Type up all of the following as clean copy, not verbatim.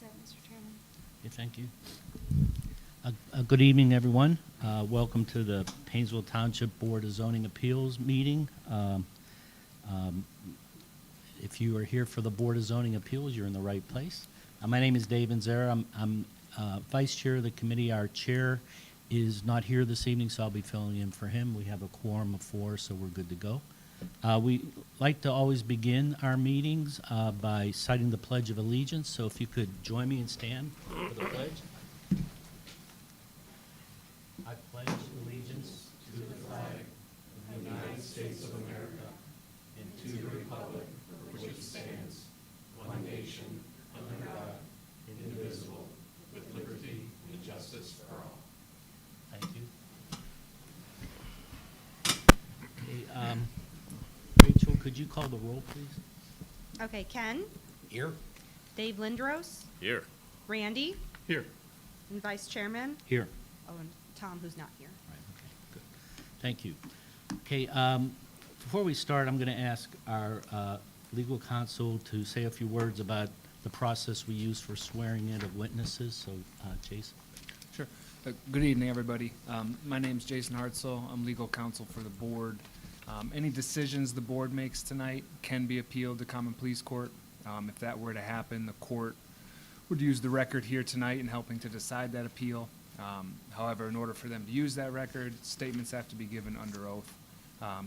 it, Mr. Chairman. Okay, thank you. Good evening, everyone. Welcome to the Painesville Township Board of Zoning Appeals meeting. If you are here for the Board of Zoning Appeals, you're in the right place. My name is Dave Inzera. I'm Vice Chair of the committee. Our chair is not here this evening, so I'll be filling in for him. We have a quorum of 4, so we're good to go. We like to always begin our meetings by citing the Pledge of Allegiance. So if you could join me and stand for the pledge. I pledge allegiance to the flag of the United States of America and to the republic for which it stands, one nation, under God, indivisible, with liberty and justice for all. Thank you. Okay, Rachel, could you call the roll, please? Okay, Ken, Here. Dave Lindros, Here. Randy, Here. and Vice Chairman. Here. Oh, and Tom, who's not here. Right, okay, good. Thank you. Okay, before we start, I'm going to ask our legal counsel to say a few words about the process we use for swearing in of witnesses. So, Jason? Sure. Good evening, everybody. My name's Jason Hartzell. I'm legal counsel for the board. Any decisions the board makes tonight can be appealed to Common Pleas Court. If that were to happen, the court would use the record here tonight in helping to decide that appeal. However, in order for them to use that record, statements have to be given under oath.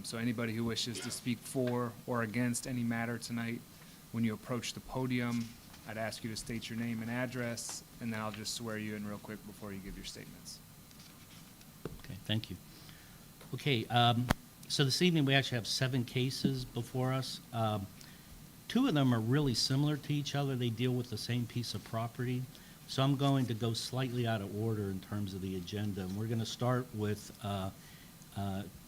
So anybody who wishes to speak for or against any matter tonight, when you approach the podium, I'd ask you to state your name and address, and then I'll just swear you in real quick before you give your statements. Okay, thank you. Okay, so this evening we actually have 7 cases before us. 2 of them are really similar to each other. They deal with the same piece of property. So I'm going to go slightly out of order in terms of the agenda. And we're going to start with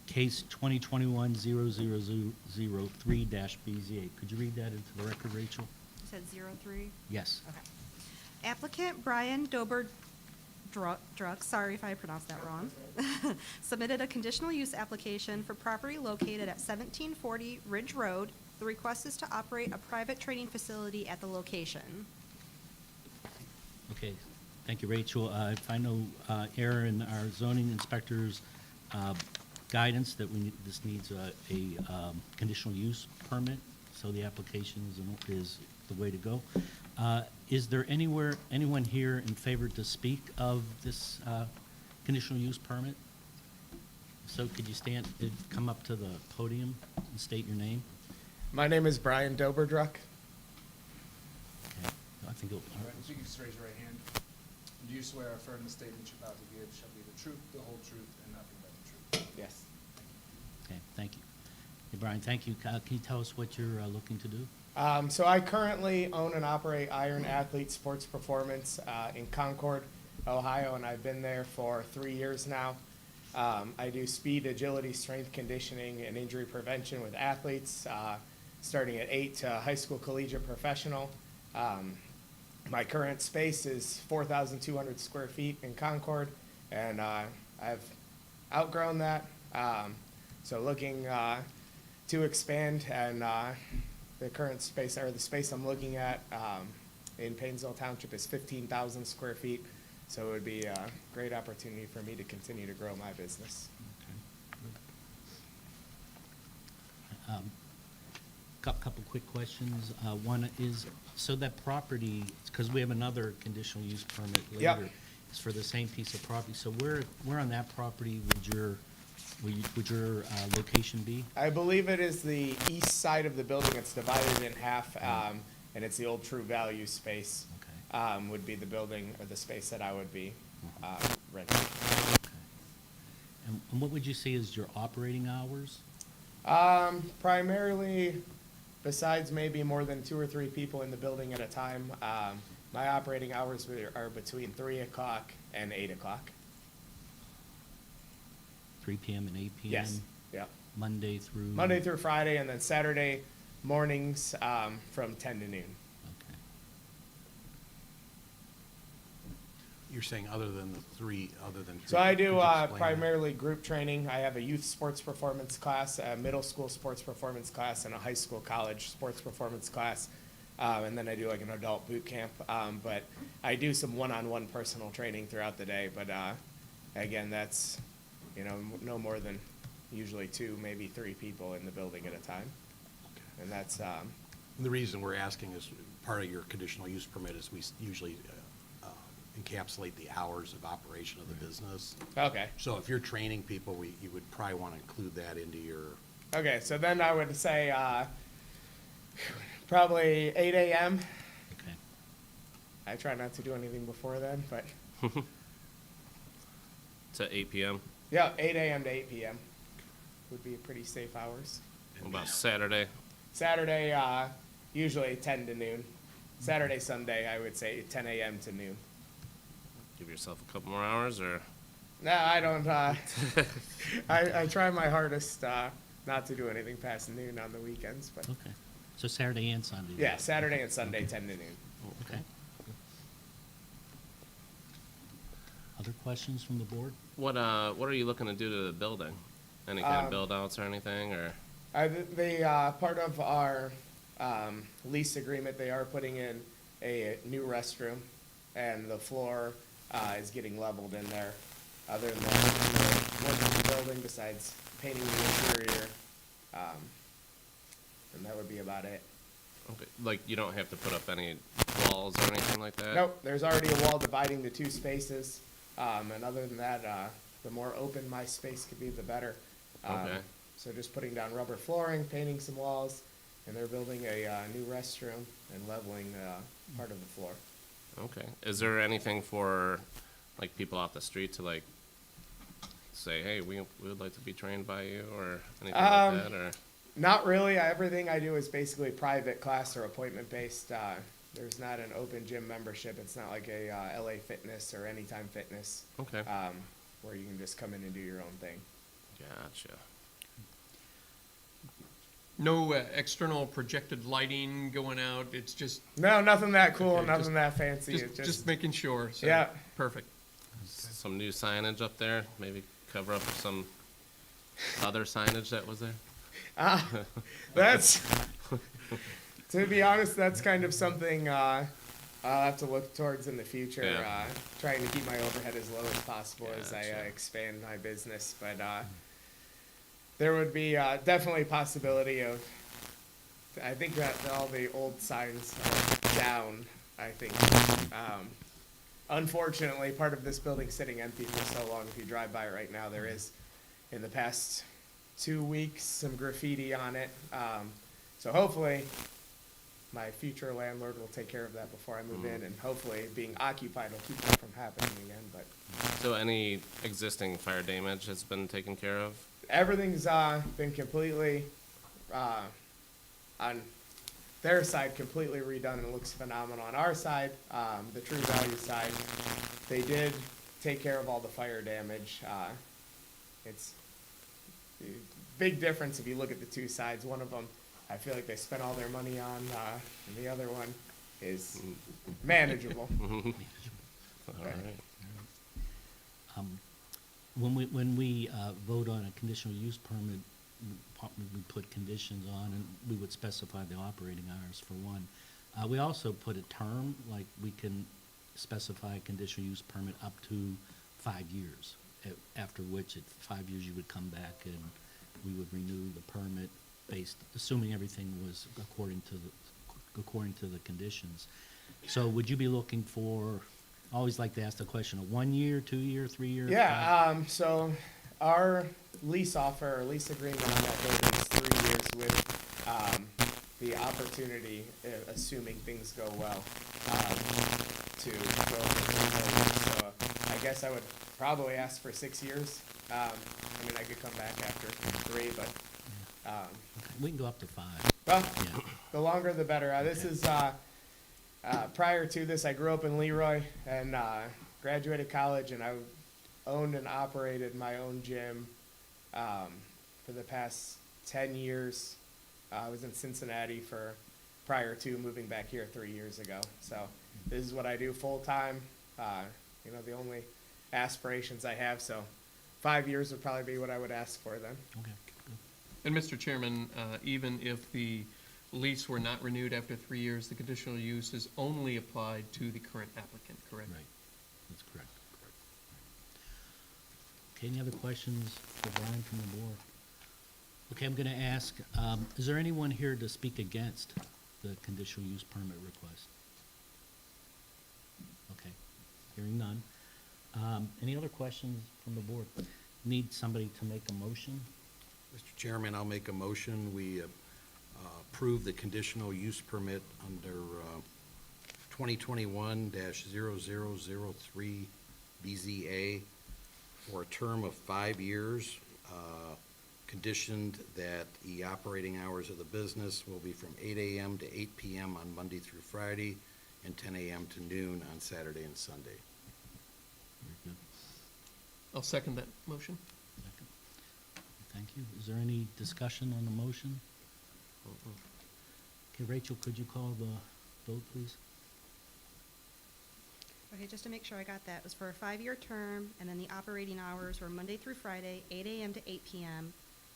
case 2021-0003-BZA. Could you read that into the record, Rachel? You said 03? Yes. Okay. Applicant Brian Doberdruck, sorry if I pronounced that wrong, submitted a conditional use application for property located at 1740 Ridge Road. The request is to operate a private training facility at the location. Okay, thank you, Rachel. If I know error in our zoning inspector's guidance that this needs a conditional use permit, so the application is the way to go. Is there anyone here in favor to speak of this conditional use permit? So could you come up to the podium and state your name? My name is Brian Doberdruck. Okay, I think it'll, All right, so you can just raise your right hand. Do you swear or affirm the statement you're about to give shall be the truth, the whole truth, and nothing but the truth? Yes. okay, thank you. Hey, Brian, thank you. Can you tell us what you're looking to do? So I currently own and operate Iron Athlete Sports Performance in Concord, Ohio, and I've been there for 3 years now. I do speed, agility, strength conditioning, and injury prevention with athletes, starting at 8 to high school, collegiate, professional. My current space is 4,200 square feet in Concord, and I've outgrown that. So looking to expand, and the current space, or the space I'm looking at in Painesville Township, is 15,000 square feet. So it would be a great opportunity for me to continue to grow my business. Okay. Couple quick questions. One is, so that property, because we have another conditional use permit later. Yep. It's for the same piece of property. So where on that property would your location be? I believe it is the east side of the building. It's divided in half, and it's the old True Value space. Okay. Would be the building or the space that I would be renting. Okay. And what would you say is your operating hours? Primarily, besides maybe more than 2 or 3 people in the building at a time, my operating hours are between 3 o'clock and 8 o'clock. 3 p.m. and 8 p.m.? Yes, yeah. Monday through? Monday through Friday, and then Saturday mornings from 10 to noon. Okay. You're saying other than the three, So I do Could you explain that? primarily group training. I have a youth sports performance class, a middle school sports performance class, and a high school college sports performance class. And then I do like an adult boot camp. But I do some one-on-one personal training throughout the day. But again, that's, no more than usually 2, maybe 3 people in the building at a time. And that's, The reason we're asking is part of your conditional use permit is we usually encapsulate the hours of operation of the business. okay. So if you're training people, you would probably want to include that into your, Okay, so then I would say probably 8 a.m. Okay. I try not to do anything before then, but To 8 p.m. yeah, 8 a.m. to 8 p.m. would be pretty safe hours. What about Saturday? Saturday, usually 10 to noon. Saturday, Sunday, I would say 10 a.m. to noon. Give yourself a couple more hours, or No, I don't. I try my hardest not to do anything past noon on the weekends, but Okay. So Saturday and Sunday? then? yeah, Saturday and Sunday, 10 to noon. Okay. Other questions from the board? what are you looking to do to the building? Any kind of Um, build outs or anything, or The part of our lease agreement, they are putting in a new restroom, and the floor is getting leveled in there. Other than that, work on the building besides painting the interior, and that would be about it. okay, like you don't have to put up any walls or anything like that? Nope, there's already a wall dividing the 2 spaces, and other than that, the more open my space could be, the better. Okay. So just putting down rubber flooring, painting some walls, and they're building a new restroom and leveling part of the floor. Okay. Is there anything for like people off the street to like say, hey, we would like to be trained by you, or anything like that, or? Not really. Everything I do is basically private class or appointment based. There's not an open gym membership. It's not like a LA Fitness or Anytime Fitness, Okay. where you can just come in and do your own thing. Gotcha. No external projected lighting going out, it's just, No, nothing that cool, Okay, nothing just- that fancy. It's just making sure, so. Yeah. Perfect. Some new signage up there, maybe cover up some other signage that was there? That's, to be honest, that's kind of something I'll have to look towards in the future. Yeah. Trying to keep my overhead as low as possible as I Gotcha. expand my business, but there would be definitely possibility of. I think that all the old signs are down. I think. Unfortunately, part of this building sitting empty for so long. If you drive by right now, there is, in the past 2 weeks, some graffiti on it. So hopefully, my future landlord will take care of that before I move in, and hopefully, being occupied will keep that from happening again. But So any existing fire damage has been taken care of? everything's been completely on their side completely redone and looks phenomenal. On our side, the True Value side, they did take care of all the fire damage. It's a big difference if you look at the 2 sides. One of them, I feel like they spent all their money on, and the other one is manageable. All right. When we vote on a conditional use permit, we put conditions on, and we would specify the operating hours for one. We also put a term, like we can specify a conditional use permit up to 5 years, after which at 5 years you would come back and we would renew the permit based, assuming everything was according to the conditions. So would you be looking for, I always like to ask the question, a 1 year, 2 year, 3 year? Yeah, so our lease offer, or lease agreement on that building is 3 years with the opportunity, assuming things go well, to go for 3 years. So I guess I would probably ask for 6 years. I mean, I could come back after 3, but, We can go up to 5. well, Yeah. the longer the better. This is, prior to this, I grew up in Leroy and graduated college, and I owned and operated my own gym for the past 10 years. I was in Cincinnati prior to moving back here 3 years ago. So this is what I do full time. The only aspirations I have. So 5 years would probably be what I would ask for then. Okay, good. And Mr. Chairman, even if the lease were not renewed after 3 years, the conditional use is only applied to the current applicant, correct? Right, that's correct. Okay, any other questions for Brian from the board? Okay, I'm gonna ask, is there anyone here to speak against the conditional use permit request? Okay, hearing none. Any other questions from the board? Need somebody to make a motion? Mr. Chairman, I'll make a motion. We approve the conditional use permit under 2021-0003 BZA for a term of 5 years, conditioned that the operating hours of the business will be from 8 a.m. to 8 p.m. on Monday through Friday and 10 a.m. to noon on Saturday and Sunday. Very good. I'll second that motion. Second. Thank you. Is there any discussion on the motion? Okay, Rachel, could you call the vote, please? Okay, just to make sure I got that, it was for a 5-year term, and then the operating hours were Monday through Friday, 8 a.m. to 8 p.m.,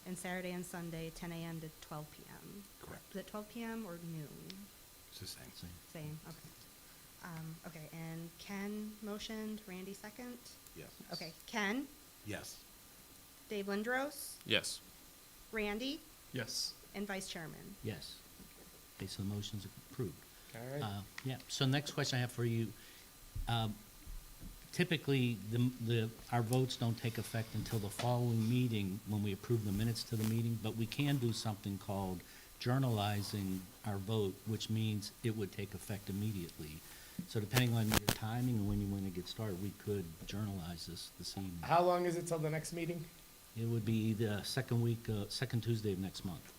and Saturday and Sunday, 10 a.m. to 12 p.m. Correct. Is it 12 p.m. or noon? It's the same. Same. Same, okay. Okay, and Ken motioned, Randy second? Yes. Okay, Ken, Yes. Dave Lindros, Yes. Randy, Yes. and Vice Chairman. Yes. Okay, so the motion's approved. All right. Yeah, so next question I have for you, typically, our votes don't take effect until the following meeting when we approve the minutes to the meeting, but we can do something called journalizing our vote, which means it would take effect immediately. So depending on your timing and when you want to get started, we could journalize this evening. How long is it till the next meeting? It would be the second Tuesday of next month.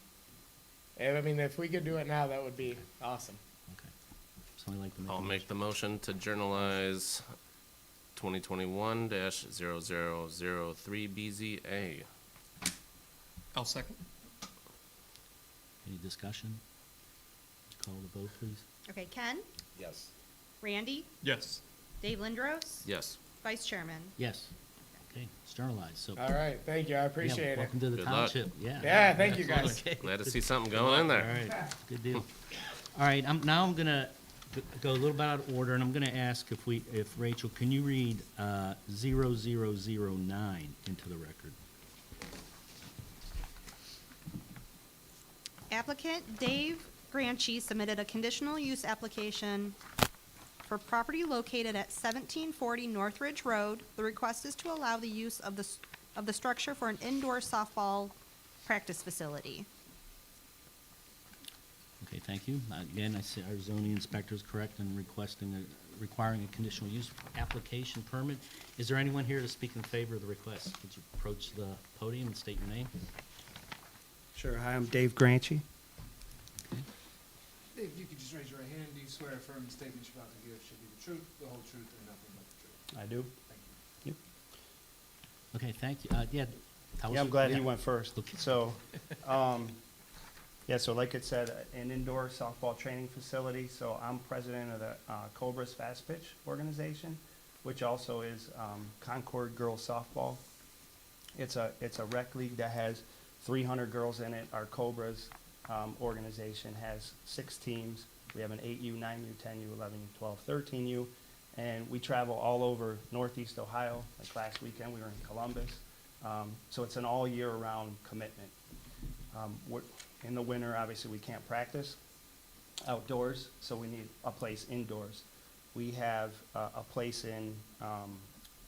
I mean, if we could do it now, that would be awesome. Okay. Somebody like to make a I'll motion? make the motion to journalize 2021-0003 BZA. I'll second. Any discussion? Call the vote, please. Okay, Ken, Yes. Randy, Yes. Dave Lindros, Yes. Vice Chairman. Yes. Okay, it's journalized, so. All right, thank you, I Yeah, appreciate it. Welcome to the Good luck. township, yeah. Yeah, thank you, guys. Okay. Glad to see something going in All there. right, good deal. All right, now I'm gonna go a little bit out of order, and I'm gonna ask if Rachel, can you read 0009 into the record? Applicant Dave Granchi submitted a conditional use application for property located at 1740 Northridge Road. The request is to allow the use of the structure for an indoor softball practice facility. Okay, thank you. Again, I see our zoning inspector is correct in requiring a conditional use application permit. Is there anyone here to speak in favor of the request? Could you approach the podium and state your name? Sure. Hi, I'm Dave Granchi. Dave, if you could just raise your right hand, do you swear affirm the statement you're about to give should be the truth, the whole truth, and nothing but the truth? I do. Thank you. Yep. Okay, thank you. Yeah, tell us. Yeah, I'm glad yeah. he went first. Okay. So, so like it said, an indoor softball training facility. So I'm president of the Cobras Fast Pitch organization, which also is Concord Girls Softball. It's a rec league that has 300 girls in it. Our Cobras organization has 6 teams. We have an 8U, 9U, 10U, 11U, 12, 13U, and we travel all over Northeast Ohio. Like last weekend, we were in Columbus. So it's an all year round commitment. In the winter, obviously, we can't practice outdoors, so we need a place indoors. We have a place in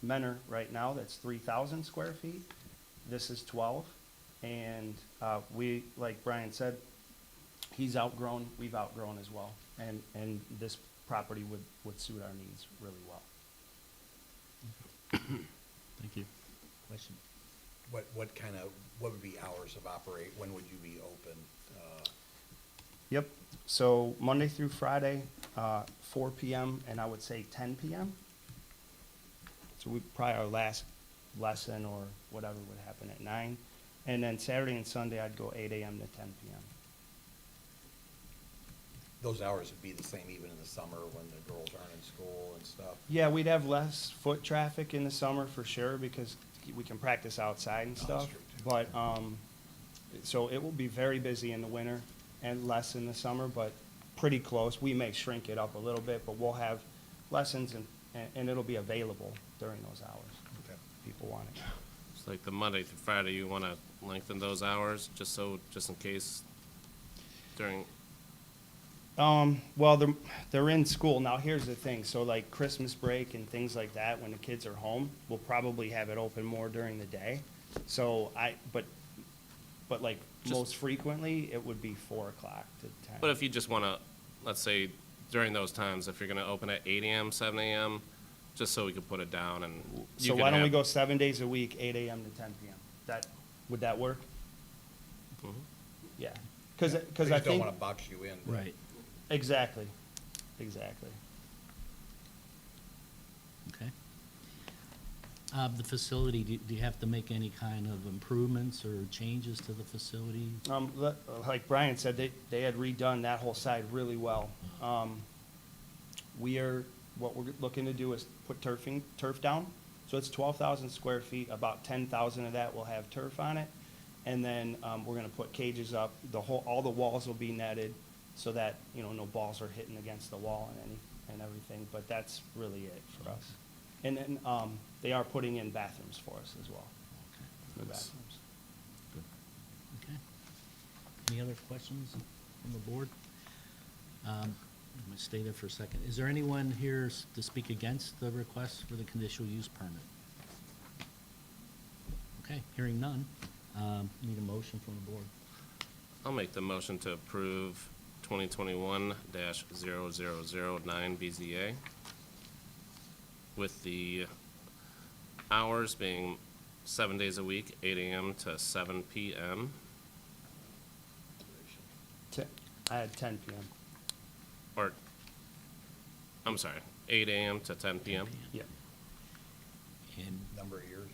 Menor right now that's 3,000 square feet. This is 12. And we, like Brian said, he's outgrown, we've outgrown as well. And this property would suit our needs really well. Thank you. Question? What would be hours of operate? When would you be open? Yep, so Monday through Friday, 4 PM, and I would say 10 PM. So we, probably our last lesson or whatever would happen at 9. And then Saturday and Sunday, I'd go 8 AM to 10 PM. Those hours would be the same even in the summer when the girls aren't in school and stuff? Yeah, we'd have less foot traffic in the summer for sure, because we can practice outside and Oh, that's stuff. true, too. But, so it will be very busy in the winter, and less in the summer, but pretty close. We may shrink it up a little bit, but we'll have lessons and it'll be available during those hours. Okay. If people want it. It's like the Monday through Friday, you want to lengthen those hours, just in case during, Well, they're in school. Now, here's the thing. So like Christmas break and things like that, when the kids are home, we'll probably have it open more during the day. So but like Just- most frequently, it would be 4 o'clock to 10. but if you just want to, let's say during those times, if you're going to open at 8 AM, 7 AM, just so we could put it down and you So could why don't we have- go 7 days a week, 8 AM to 10 PM? Would that work? Mhm. Yeah. Because We I just don't think, want to box you in. Right, exactly. okay. The facility, do you have to make any kind of improvements or changes to the facility? Like Brian said, they had redone that whole side really well. What we're looking to do is put turf down. So it's 12,000 square feet, about 10,000 of that will have turf on it. And then, we're gonna put cages up, all the walls will be netted so that, no balls are hitting against the wall and everything, but that's really it for us. And then, they are putting in bathrooms for us as well, new That's- bathrooms. Okay. Any other questions from the board? I'm going to stay there for a second. Is there anyone here to speak against the request for the conditional use permit? Okay, hearing none. Need a motion from the board. I'll make the motion to approve 2021-0009 BZA with the hours being 7 days a week, 8 AM to 7 PM. I had 10 PM. Or, I'm sorry, 8 AM to 10 PM. Yeah. And, Number of years.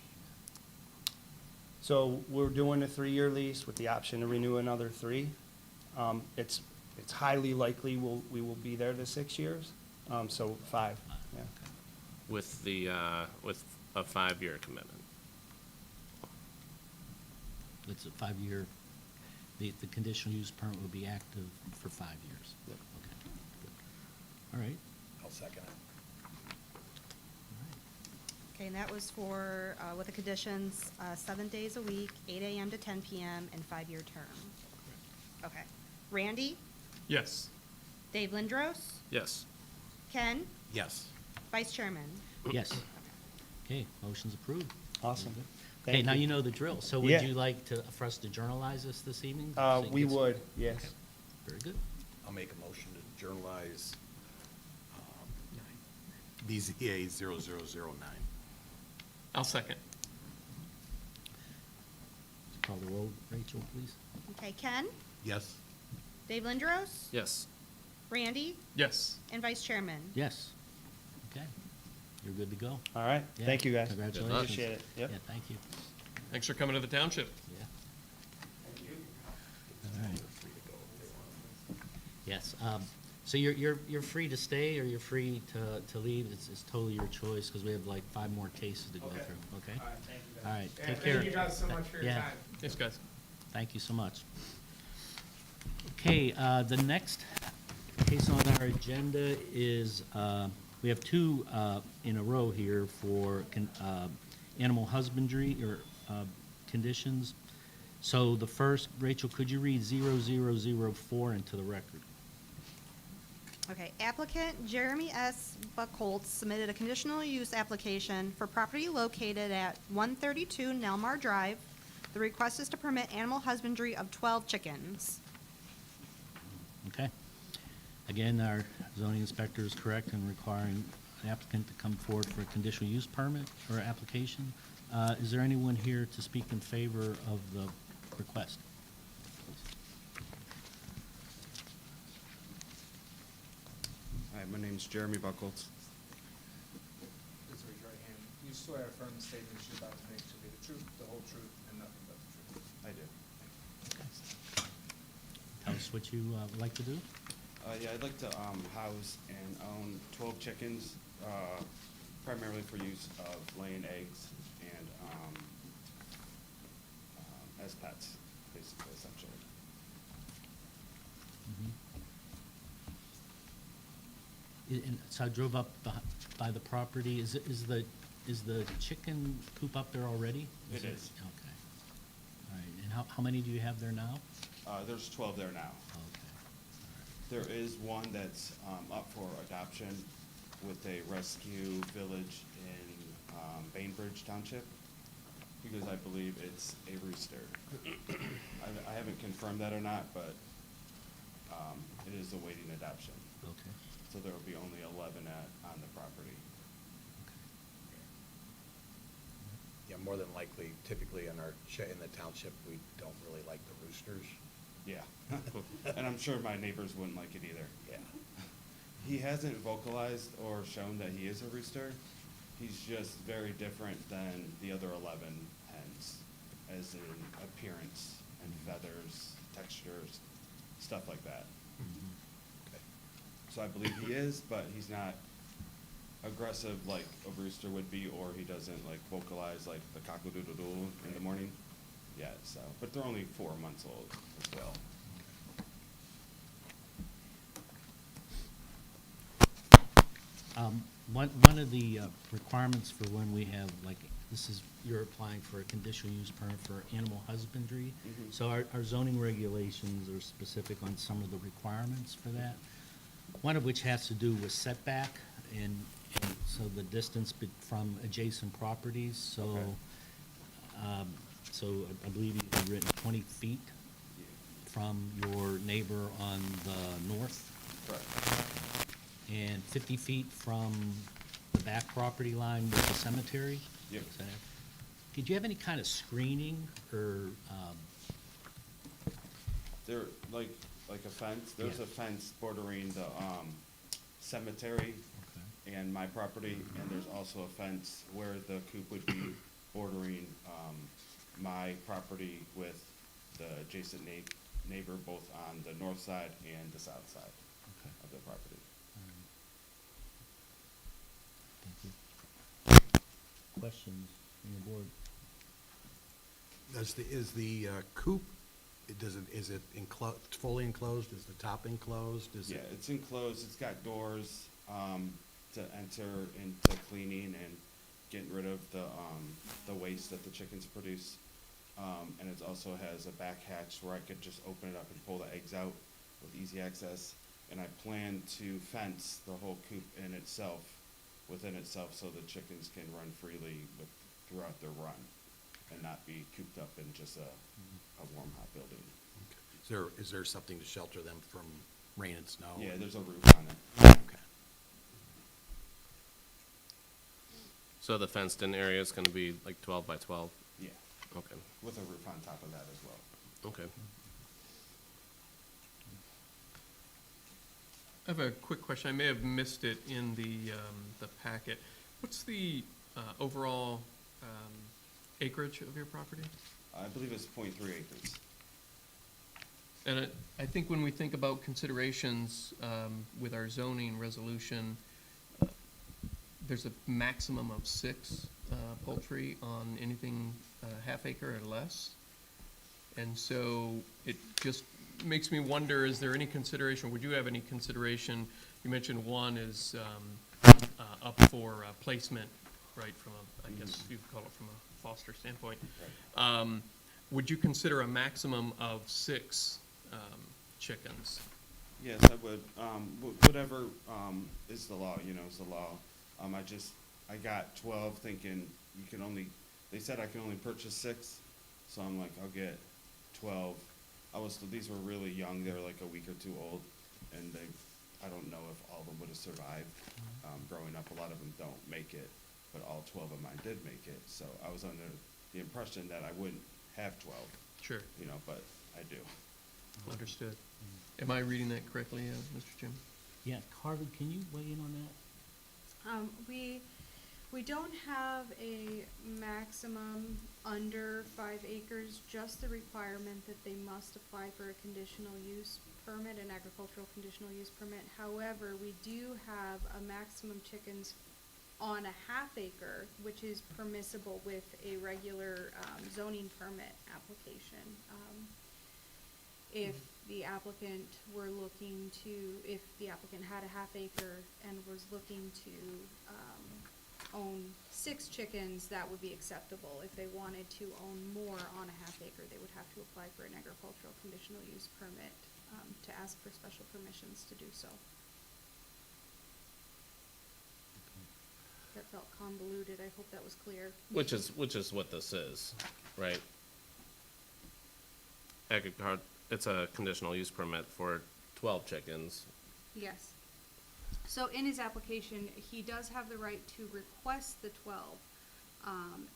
So we're doing a 3-year lease with the option to renew another 3. It's highly likely we will be there to 6 years, so 5, yeah. With with a 5-year commitment. it's a 5-year, the conditional use permit will be active for 5 years? Yep. Okay, good. All right. I'll second it. Okay, and that was for, with the conditions, 7 days a week, 8 AM to 10 PM, and 5-year term. Okay. Randy? Yes. Dave Lindros? Yes. Ken? Yes. Vice Chairman? Yes. Okay, motion's approved. Awesome. Okay, Thank now you. you know the drill. So would Yeah. you like for us to journalize this evening? So it We gets- would, yes. Okay, very good. I'll make a motion to journalize BZA 0009. I'll second. Call the roll, Rachel, please. Okay, Ken? Yes. Dave Lindros? Yes. Randy? Yes. And Vice Chairman? Yes. Okay, you're good to go. All right, Yeah, thank you, guys. Congratulations. Appreciate it, yep. Yeah, thank you. Thanks for coming to the township. Yeah. All right. Yes, so you're free to stay or you're free to leave. It's totally your choice because we have like 5 more cases to go Okay. through, okay? All right, thank you, guys. All right, And take care. Thank you guys so much for your Yeah. time. Thanks, guys. Thank you so much. Okay, the next case on our agenda is, we have 2 in a row here for animal husbandry or conditions. So the first, Rachel, could you read 0004 into the record? Okay, applicant Jeremy S. Buckholtz submitted a conditional use application for property located at 132 Nelmar Drive. The request is to permit animal husbandry of 12 chickens. Okay. Again, our zoning inspector is correct in requiring an applicant to come forward for a conditional use permit or application. Is there anyone here to speak in favor of the request? Hi, my name's Jeremy Buckholtz. Please raise your right hand. You swear affirm the statement you're about to make to be the truth, the whole truth, and nothing but the truth. I do. Tell us what you would like to do. Yeah, I'd like to house and own 12 chickens, primarily for use of laying eggs and as pets, basically, essentially. And so I drove up by the property. Is the chicken coop up there already? It is. Okay. All right. And how many do you have there now? There's 12 there now. Okay. There is one that's up for adoption with a rescue village in Bainbridge Township, because I believe it's a rooster. I haven't confirmed that or not, but it is awaiting adoption. Okay. So there will be only 11 on the property. Yeah, more than likely, typically in in the township, we don't really like the roosters. Yeah. And I'm sure my neighbors wouldn't like it either. Yeah. He hasn't vocalized or shown that he is a rooster. He's just very different than the other 11 hens, as in appearance and feathers, textures, stuff like that. Okay. So I believe he is, but he's not aggressive like a rooster would be, or he doesn't like vocalize like the cock-a-doodle-doo in the morning yet, so. But they're only 4 months old as well. One of the requirements for when we have, like, you're applying for a conditional use permit for animal husbandry. Mhm. So our zoning regulations are specific on some of the requirements for that. One of which has to do with setback and so the distance from adjacent properties. So, Okay. so I believe you've written 20 feet from your neighbor on the north, Correct. and 50 feet from the back property line with the cemetery? Yep. Is that it? Did you have any kind of screening or, They're like a fence. There's Yeah. a fence bordering the cemetery and my property, and there's also a fence where the coop would be bordering my property with the adjacent neighbor, both on the north side and the south side Okay. of the property. Thank you. Questions from the board? Is the coop, is it fully enclosed? Is the top enclosed? Is Yeah, it? it's enclosed. It's got doors to enter into cleaning and getting rid of the waste that the chickens produce. And it also has a back hatch where I could just open it up and pull the eggs out with easy access. And I plan to fence the whole coop within itself, so the chickens can run freely throughout their run and not be cooped up in just a warm, hot building. Is there something to shelter them from rain and snow? Yeah, there's a roof on it. Okay. So the fenced-in area is gonna be like 12 by 12? Yeah, Okay, with a roof on top of that as well. okay. I have a quick question. I may have missed it in the packet. What's the overall acreage of your property? I believe it's 0.3 acres. And I think when we think about considerations with our zoning resolution, there's a maximum of 6 poultry on anything half acre or less. And so it just makes me wonder, is there any consideration, would you have any consideration? You mentioned one is up for placement, right, from a, I guess you'd call it from a foster standpoint. Right. Would you consider a maximum of 6 chickens? Yes, I would. Whatever is the law, is the law. I got 12 thinking they said I can only purchase 6, so I'm like, I'll get 12. These were really young, they were like a week or 2 old, and I don't know if all of them would have survived. Growing up, a lot of them don't make it, but all 12 of mine did make it, so I was under the impression that I wouldn't have 12, Sure, but I do. understood. Am I reading that correctly, Mr. Jim? Yeah, Carly, can you weigh in on that? We don't have a maximum under 5 acres, just the requirement that they must apply for a conditional use permit, an agricultural conditional use permit. However, we do have a maximum chickens on a half acre, which is permissible with a regular zoning permit application. if the applicant were looking to, if the applicant had a half acre and was looking to, own 6 chickens, that would be acceptable. If they wanted to own more on a half acre, they would have to apply for an agricultural conditional use permit, to ask for special permissions to do so. That felt convoluted, I hope that was clear. Which is what this is, right? It's a conditional use permit for 12 chickens. Yes. So in his application, he does have the right to request the 12.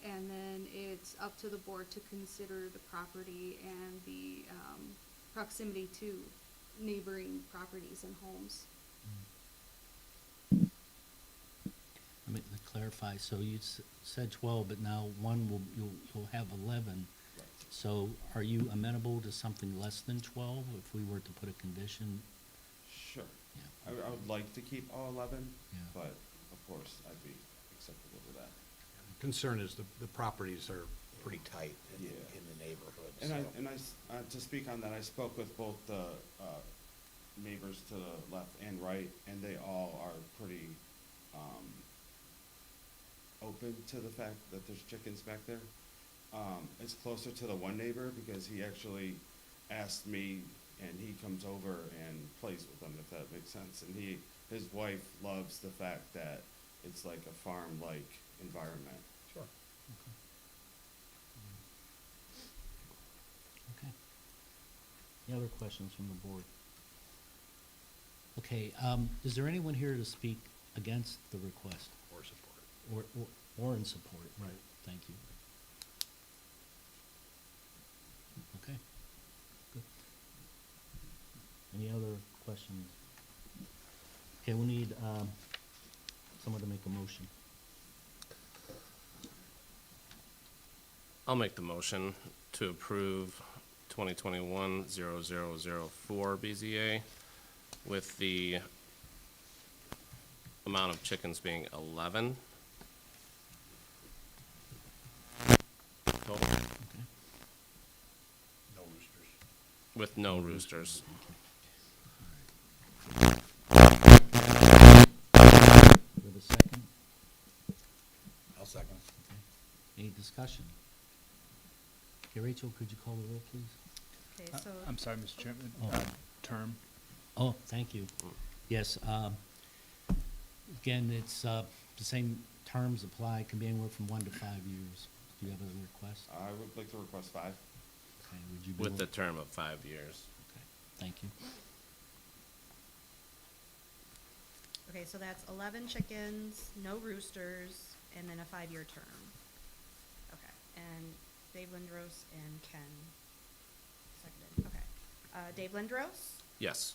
And then it's up to the board to consider the property and the, proximity to neighboring properties and homes. Let me clarify, so you said 12, but now you'll have 11. So are you amenable to something less than 12 if we were to put a condition? Sure. Yeah. I would like to keep all 11, Yeah. but of course, I'd be acceptable to that. Concern is the properties are pretty tight in Yeah. the neighborhood, And so. to speak on that, I spoke with both the neighbors to the left and right, and they all are pretty open to the fact that there's chickens back there. It's closer to the one neighbor because he actually asked me, and he comes over and plays with them, if that makes sense. And his wife loves the fact that it's like a farm-like environment. Sure. Okay. Any other questions from the board? Okay, is there anyone here to speak against the request? Or support. Or in support, right, thank you. Okay, good. Any other questions? Okay, we need, someone to make a motion. I'll make the motion to approve 2021-0004 BZA with the amount of chickens being 11. Total, Okay. No roosters. with no roosters. With a second? I'll second. Okay. Any discussion? Okay, Rachel, could you call the roll, please? Okay, so, I'm sorry, Mr. Chairman, Oh. term. Oh, thank you. Yes, again, it's, the same terms apply, can be anywhere from 1 to 5 years. Do you have a request? I would like to request 5. Okay, would you be With the will- term of 5 years. Okay, thank you. okay, so that's 11 chickens, no roosters, and then a 5-year term. Okay, and Dave Lindros and Ken seconded, okay. Dave Lindros, Yes.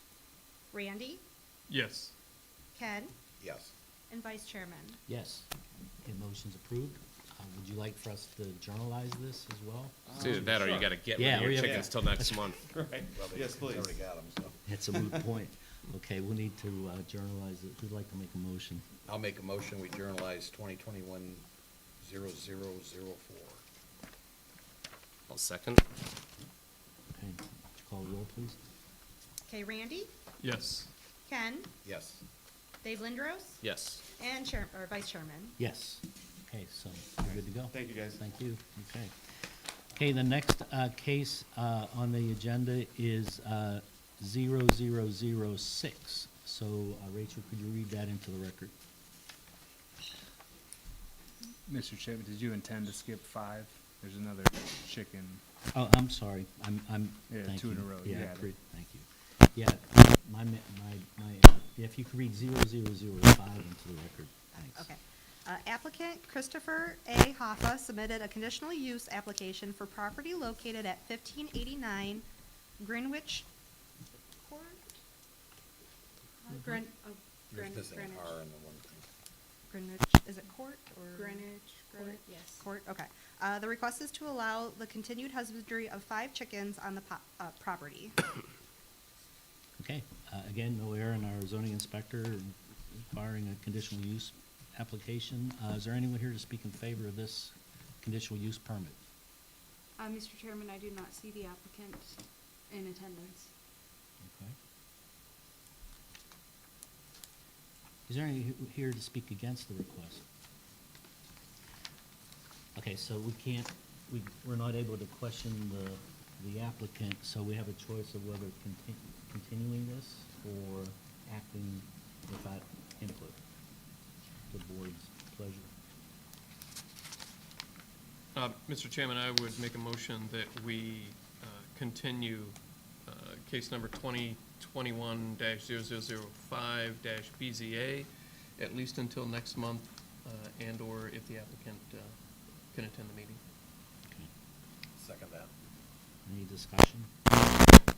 Randy, Yes. Ken, Yes. and Vice Chairman. Yes. Okay, motion's approved. Would you like for us to journalize this as well? It's either that or you sure. gotta get rid Yeah, of your we have- chickens till next month. Right. Yes, please. Already got them, so. It's a moot point. Okay, we'll need to journalize it. Who'd like to make a motion? I'll make a motion, we journalize 2021-0004. I'll second. Okay, would you call the roll, please? Okay, Randy, Yes. Ken, Yes. Dave Lindros, Yes. and Vice Chairman. Yes. Okay, so we're good to go. Thank you, guys. Thank you. Okay. Okay, the next case on the agenda is 0006. So Rachel, could you read that into the record? Mr. Chairman, did you intend to skip 5? There's another chicken. Oh, I'm sorry. I'm, Yeah, thank 2 in you. a row. Yeah, You had it. thank you. Yeah, if you could read 0005 into the record, thanks. Okay. Applicant Christopher A. Hoffa submitted a conditional use application for property located at 1589 Greenwich Court? Greenwich, There's missing an R in the one thing. Greenwich, is it court or? Greenwich, yes. Court, okay. The request is to allow the continued husbandry of 5 chickens on the property. Okay, again, no error in our zoning inspector requiring a conditional use application. Is there anyone here to speak in favor of this conditional use permit? Mr. Chairman, I do not see the applicant. in attendance. Okay. Is there any here to speak against the request? Okay, so we can't, we're not able to question the applicant, so we have a choice of whether continuing this or acting without input. The board's pleasure. Mr. Chairman, I would make a motion that we continue case number 2021-0005-BZA at least until next month, and/or if the applicant can attend the meeting. Okay. Second that. Any discussion? Could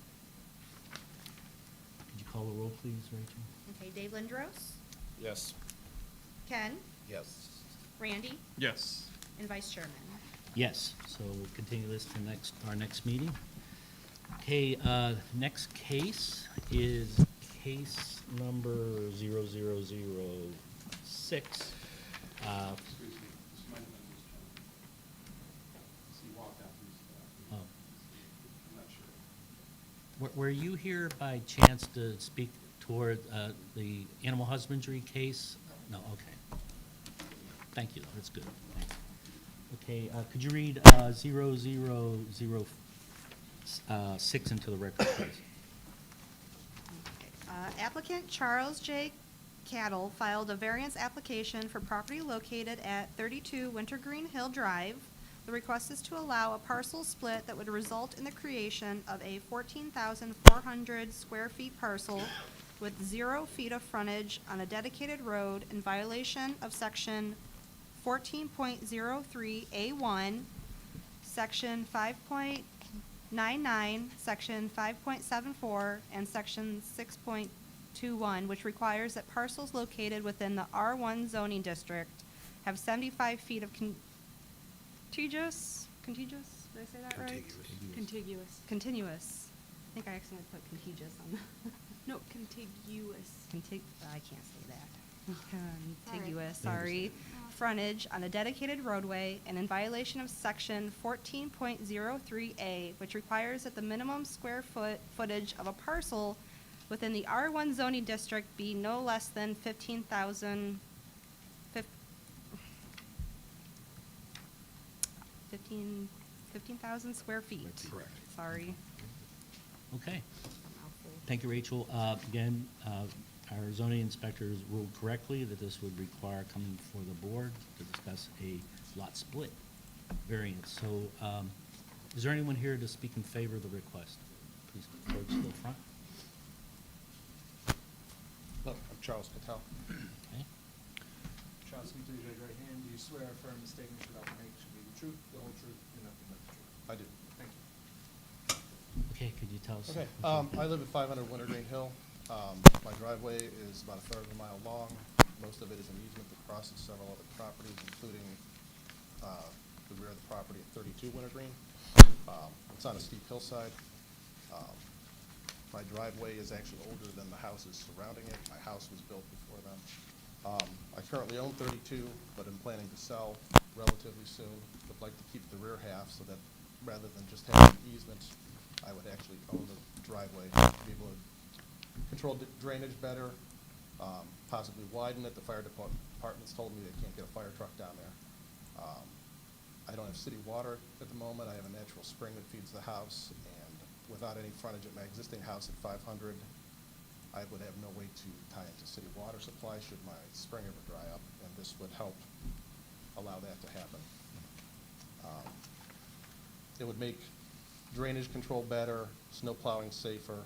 you call the roll, please, Rachel? Okay, Dave Lindros, Yes. Ken, Yes. Randy, Yes. and Vice Chairman. Yes, so we'll continue this to our next meeting. Okay, next case is case number 0006. Excuse me, this might have been his turn. He walked out, Oh. I'm not sure. Were you here by chance to speak toward the animal husbandry case? No, okay. Thank you, that's good. Thanks. Okay, could you read 0006 into the record, please? Applicant Charles J. Cattle filed a variance application for property located at 32 Wintergreen Hill Drive. The request is to allow a parcel split that would result in the creation of a 14,400 square feet parcel with 0 feet of frontage on a dedicated road in violation of section 14.03A1, section 5.99, section 5.74, and section 6.21, which requires that parcels located within the R1 zoning district have 75 feet of contiguous, did I say that right? Contiguous. Continuous. I think I accidentally put contiguous on the. No, contiguous. I can't say that. Sorry. Contiguous, sorry. Frontage on a dedicated roadway and in violation of section 14.03A, which requires that the minimum square footage of a parcel within the R1 zoning district be no less than 15,000 square feet. Correct. Sorry. Okay. Mouthful. Thank you, Rachel. Again, our zoning inspectors ruled correctly that this would require coming before the board to discuss a lot split variance. So, is there anyone here to speak in favor of the request? Please approach the front. Hello, I'm Charles Cattell. Okay. Charles, can you please raise your right hand? Do you swear or affirm the statement you're about to make should be the truth, the whole truth, and nothing but the truth? I do. Thank you. Okay, could you tell us? Okay, I live at 500 Wintergreen Hill. My driveway is about a third of a mile long. Most of it is an easement that crosses several other properties, including the rear of the property at 32 Wintergreen. It's on a steep hillside. My driveway is actually older than the houses surrounding it. My house was built before them. I currently own 32, but am planning to sell relatively soon. Would like to keep the rear half so that rather than just having an easement, I would actually own the driveway, be able to control drainage better, possibly widen it. The fire department's told me they can't get a fire truck down there. I don't have city water at the moment. I have a natural spring that feeds the house, and without any frontage at my existing house at 500, I would have no way to tie into city water supply should my spring ever dry up, and this would help allow that to happen. It would make drainage control better, snow plowing safer.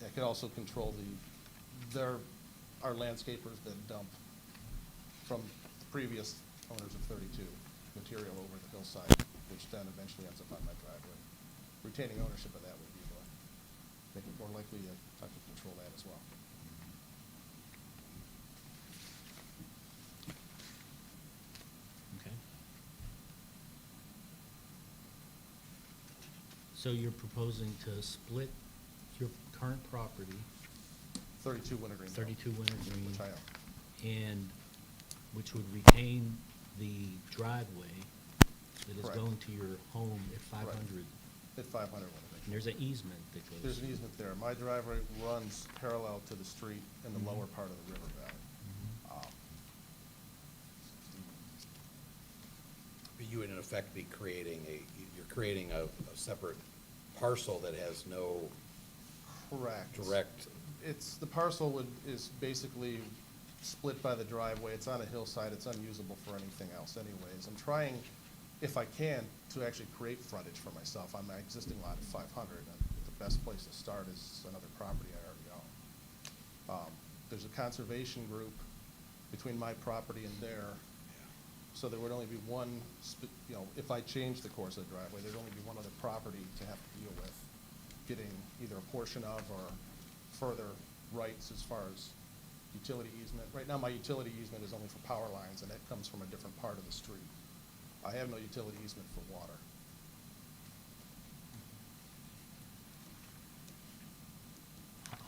It could also control there are landscapers that dump from the previous owners of 32 material over the hillside, which then eventually ends up on my driveway. Retaining ownership of that would be able to make it more likely that I could control that as well. Okay. So you're proposing to split your current property, 32 Wintergreen Hill. 32 Wintergreen, Which I own. and which would retain the driveway that is Correct. going to your home at 500. At 500 Winnebago. And there's an easement that goes. There's an easement there. My driveway runs parallel to the street in the lower part of the river valley. But you would in effect be creating you're creating a separate parcel that has no Correct. direct, The parcel is basically split by the driveway. It's on a hillside. It's unusable for anything else anyways. I'm trying, if I can, to actually create frontage for myself on my existing lot at 500. And the best place to start is another property I already own. There's a conservation group between my property and there, so there would only be one, if I change the course of the driveway, there'd only be one other property to have to deal with getting either a portion of or further rights as far as utility easement. Right now, my utility easement is only for power lines, and that comes from a different part of the street. I have no utility easement for water.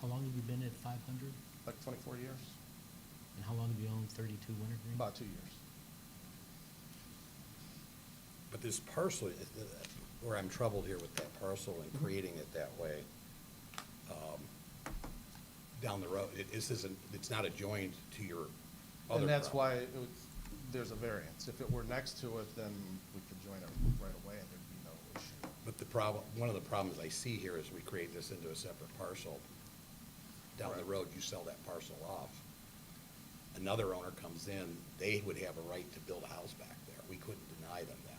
How long have you been at 500? Like 24 years, And how long have you owned 32 Wintergreen? about 2 years. but this parcel, where I'm troubled here with that parcel and creating it that way, down the road, it's not adjoined to your other And that's property. why there's a variance. If it were next to it, then we could join it right away and there'd be no issue. But one of the problems I see here is we create this into a separate parcel. Down the Right. road, you sell that parcel off. Another owner comes in, they would have a right to build a house back there. We couldn't deny them that.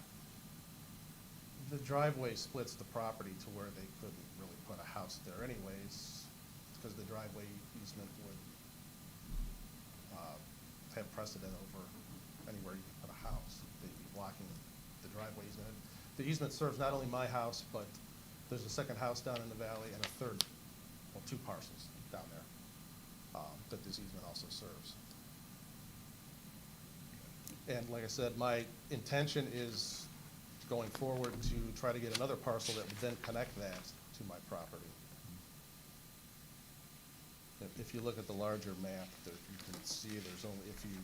The driveway splits the property to where they couldn't really put a house there anyways, because the driveway easement would have precedent over anywhere you could put a house. They'd be blocking the driveway easement. The easement serves not only my house, but there's a second house down in the valley and a third, well, 2 parcels down there that this easement also serves. And like I said, my intention is going forward to try to get another parcel that would then connect that to my property. If you look at the larger map, you can see there's only, if you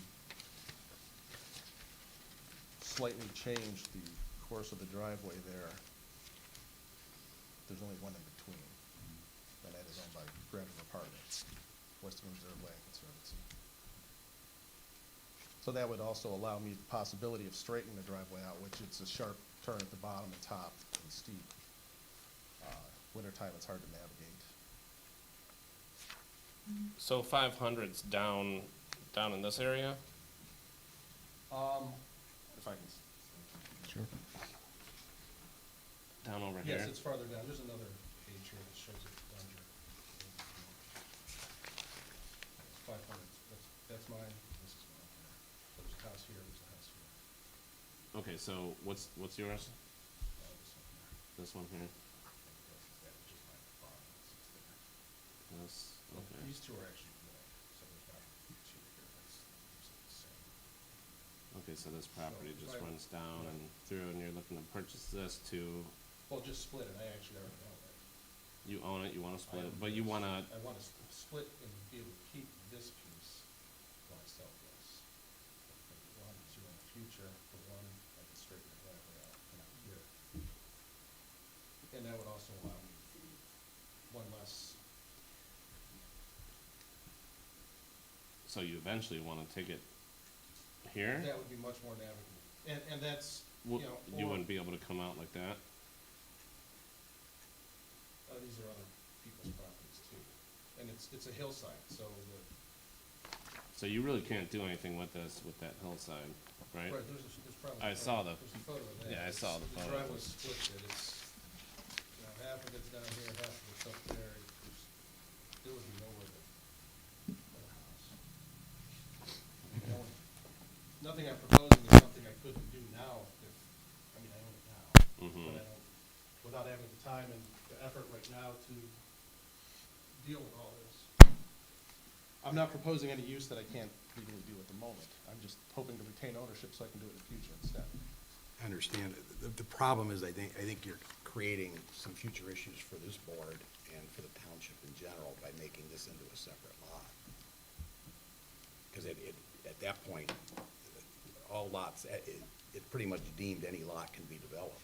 slightly change the course of the driveway there, there's only one in between. And that is owned by Grandriver Partners, Western Reserve Land Conservancy. So that would also allow me the possibility of straightening the driveway out, which it's a sharp turn at the bottom and top and steep. Wintertime, it's hard to navigate. So 500's down in this area? If I can. Sure. Down over here? Yes, it's farther down. There's another page here that shows it down here. 500, that's mine, this is mine here. So there's a house here, there's a house here. Okay, so what's yours? This one here. This one here? That is just my farm, it's there. This, okay. These two are actually joined, so there's not two here, that's the same. Okay, so this property So just if I- runs down and through, and you're looking to purchase this to, Well, just split it, I actually already own it. you own it, you wanna split I it, own but you this. wanna, I wanna split and be able to keep this piece myself, yes. But one, two in the future, for one, I can straighten the driveway out and out here. And that would also allow me one less, so you eventually wanna take it here? that would be much more navigable. And that's, Wo- you know. You or- wouldn't be able to come out like that? These are other people's properties too. And it's a hillside, so So you really can't do anything with this, with that hillside, right? Right, there's probably. I saw the- There's a photo of that. yeah, I saw the photo. The driveway splits it, half of it's down here, half of it's up there. There would be nowhere to put a house. Nothing I'm proposing is something I couldn't do now I own it now. Mhm. But I don't, without having the time and the effort right now to deal with all this. I'm not proposing any use that I can't legally do at the moment. I'm just hoping to retain ownership so I can do it in the future instead. I understand. The problem is, I think you're creating some future issues for this board and for the township in general by making this into a separate lot. Because at that point, all lots, it pretty much deemed any lot can be developed.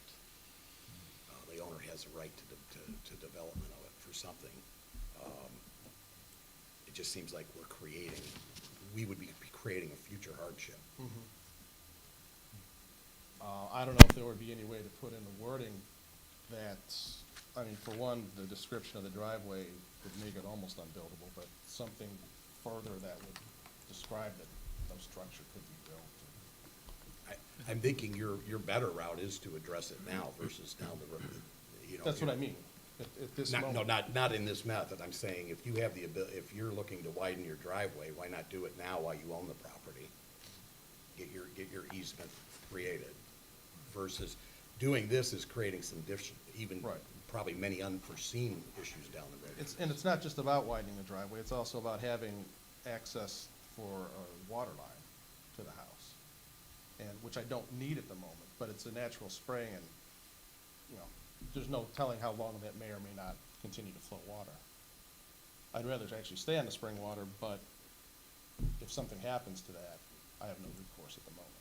the owner has a right to development of it for something. It just seems like we would be creating a future hardship. I don't know if there would be any way to put in the wording that, I mean, for one, the description of the driveway would make it almost unbuildable, but something further that would describe that no structure could be built. I'm thinking your better route is to address it now versus down the road, you know. That's what I mean, at this moment. No, not in this method. I'm saying if you have the if you're looking to widen your driveway, why not do it now while you own the property? Get your easement created versus doing this is creating some even Right. probably many unforeseen issues down the road. And it's not just about widening the driveway, it's also about having access for a water line to the house. And, which I don't need at the moment, but it's a natural spring and, you know, there's no telling how long that may or may not continue to flow water. I'd rather actually stay on the spring water, but if something happens to that, I have no recourse at the moment.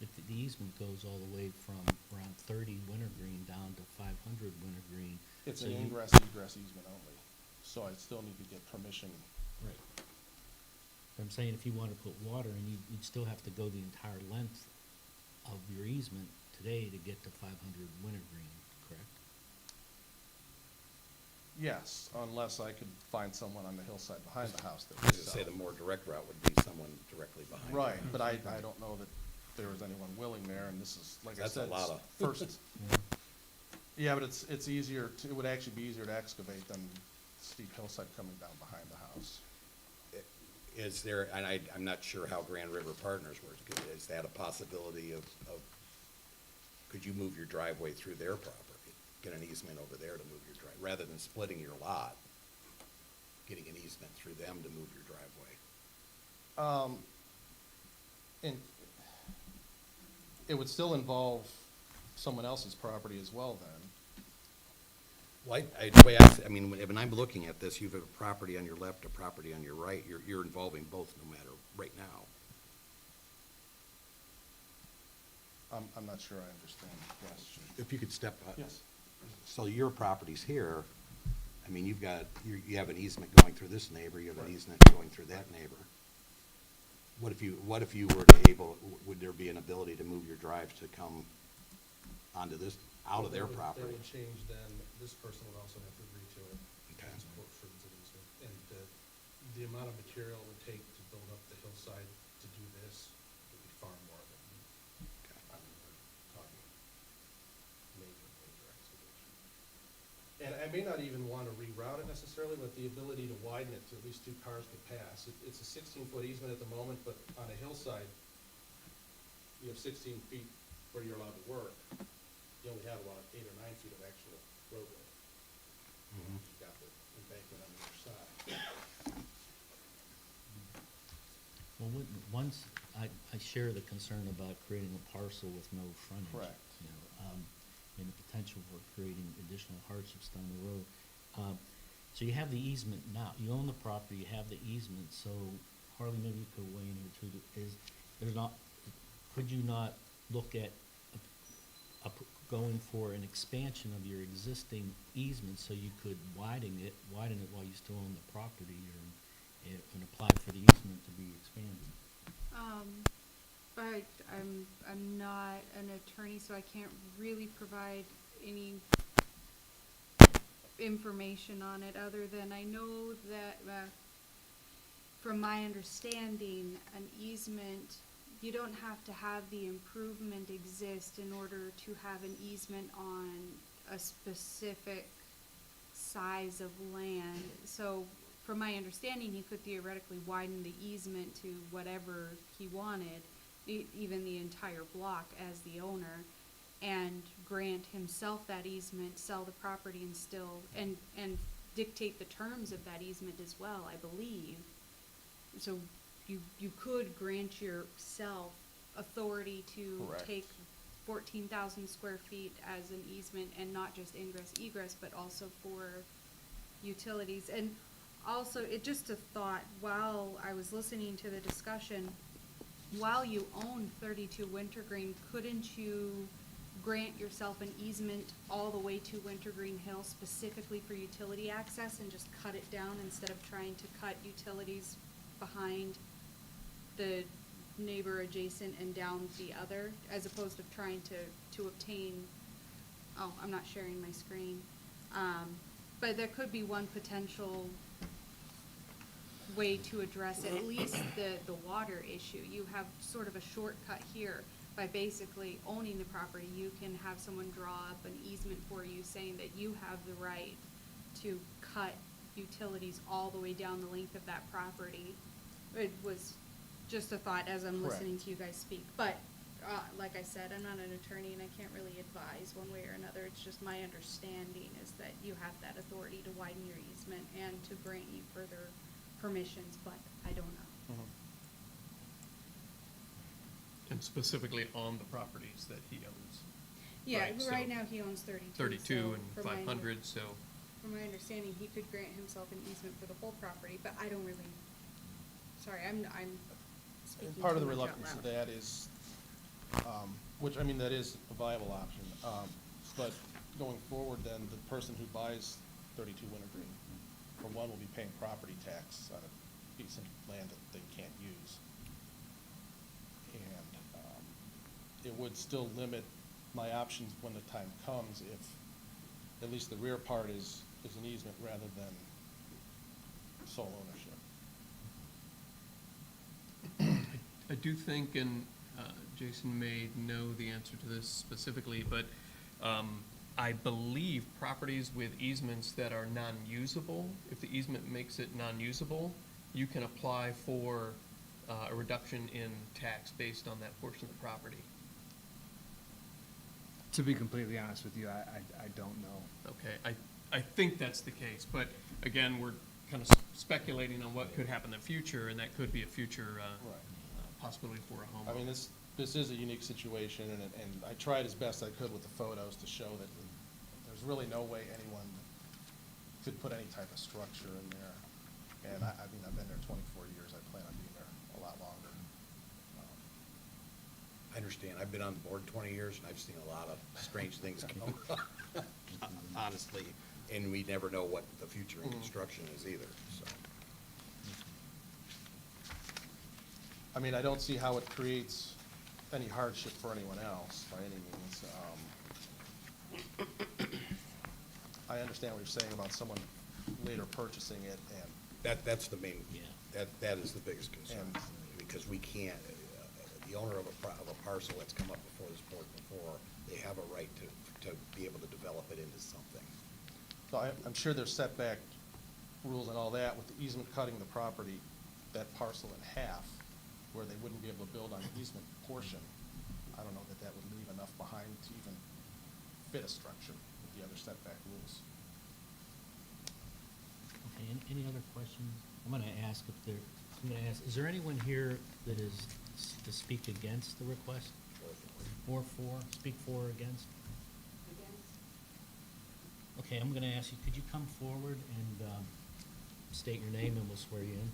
If the easement goes all the way from around 30 Wintergreen down to 500 Wintergreen. It's so an you- ingress egress easement only, so I still need to get permission. Right. I'm saying if you want to put water in, you'd still have to go the entire length of your easement today to get to 500 Wintergreen, correct? Yes, unless I could find someone on the hillside behind the house that I would was gonna say sell. the more direct route would be someone directly behind you. Right, but I don't know that there was anyone willing there, and this is, like I That's a said, lot it's of- first. Yeah, but it's easier, it would actually be easier to excavate than steep hillside coming down behind the house. Is there, and I'm not sure how Grand River Partners works, is that a possibility of, could you move your driveway through their property? Get an easement over there to move your driveway, rather than splitting your lot, getting an easement through them to move your driveway? And it would still involve someone else's property as well then. Well, the way I mean, when I'm looking at this, you have a property on your left, a property on your right, you're involving both no matter, right now. I'm not sure I understand the question. If you could step up. Yes. So your property's here, I mean, you have an easement going through this neighbor, you have an Right. easement going through that neighbor. What if you were to would there be an ability to move your drive to come onto this, out of their property? That would change then, this person would also have to agree to it. Okay. and support for the easement. And the amount of material it would take to build up the hillside to do this would be far more than, I mean, we're talking major excavation. And I may not even want to reroute it necessarily, but the ability to widen it to at least two cars could pass. It's a 16-foot easement at the moment, but on a hillside, you have 16 feet where you're allowed to work. You only have about 8 or 9 feet of actual roadway. Mhm. You've got the embankment on the other side. Well, once, I share the concern about creating a parcel with no frontage. Correct. You know, and the potential for creating additional hardships down the road. So you have the easement now, you own the property, you have the easement, so Harley, maybe you could weigh in here too, could you not look at going for an expansion of your existing easement so you could widen it while you still own the property, and apply for the easement to be expanded? But I'm not an attorney, so I can't really provide any information on it, other than I know that, from my understanding, an easement, you don't have to have the improvement exist in order to have an easement on a specific size of land. So, from my understanding, he could theoretically widen the easement to whatever he wanted, even the entire block as the owner, and grant himself that easement, sell the property, and still, and dictate the terms of that easement as well, I believe. So you could grant yourself authority to Correct. take 14,000 square feet as an easement, and not just ingress egress, but also for utilities. And also, just a thought, while I was listening to the discussion, while you own 32 Wintergreen, couldn't you grant yourself an easement all the way to Wintergreen Hill specifically for utility access and just cut it down instead of trying to cut utilities behind the neighbor adjacent and down the other, as opposed to trying to obtain, oh, I'm not sharing my screen. But there could be one potential way to address at least the water issue. You have sort of a shortcut here. By basically owning the property, you can have someone draw up an easement for you saying that you have the right to cut utilities all the way down the length of that property. It was just a thought as I'm Correct. listening to you guys speak. But, like I said, I'm not an attorney and I can't really advise one way or another. It's just my understanding is that you have that authority to widen your easement and to grant you further permissions, but I don't know. And specifically on the properties that he owns. Yeah, Right, right so now he owns 32. 32 so and from my 500, so, From my understanding, he could grant himself an easement for the whole property, but I don't really, sorry, I'm speaking And part of too the much out reluctance of loud. that is, which, I mean, that is a viable option. But going forward, then, the person who buys 32 Wintergreen, for one, will be paying property tax on a piece of land that they can't use. And it would still limit my options when the time comes if at least the rear part is an easement rather than sole ownership. I do think, and Jason may know the answer to this specifically, but I believe properties with easements that are non-usable, if the easement makes it non-usable, you can apply for a reduction in tax based on that portion of the property. To be completely honest with you, I don't know. Okay, I think that's the case, but again, we're kind of speculating on what could happen in the future, and that could be a future possibility for a home. I mean, this is a unique situation, and I tried as best I could with the photos to show that there's really no way anyone could put any type of structure in there. And I mean, I've been there 24 years, I plan on being there a lot longer. I understand. I've been on the board 20 years, and I've seen a lot of strange things come up, honestly, and we never know what the future in construction is either, so. I mean, I don't see how it creates any hardship for anyone else by any means. I understand what you're saying about someone later purchasing it, and That's the main, Yeah. that is the biggest concern, And- because we can't, the owner of a parcel that's come up before this board before, they have a right to be able to develop it into something. so I'm sure there's setback rules and all that, with the easement cutting the property, that parcel in half, where they wouldn't be able to build on the easement portion. I don't know that that would leave enough behind to even fit a structure with the other setback rules. Okay, any other questions? I'm gonna ask, is there anyone here that is to speak against the request? Or for, speak for or against? Okay, I'm gonna ask you, could you come forward and state your name and we'll swear you in?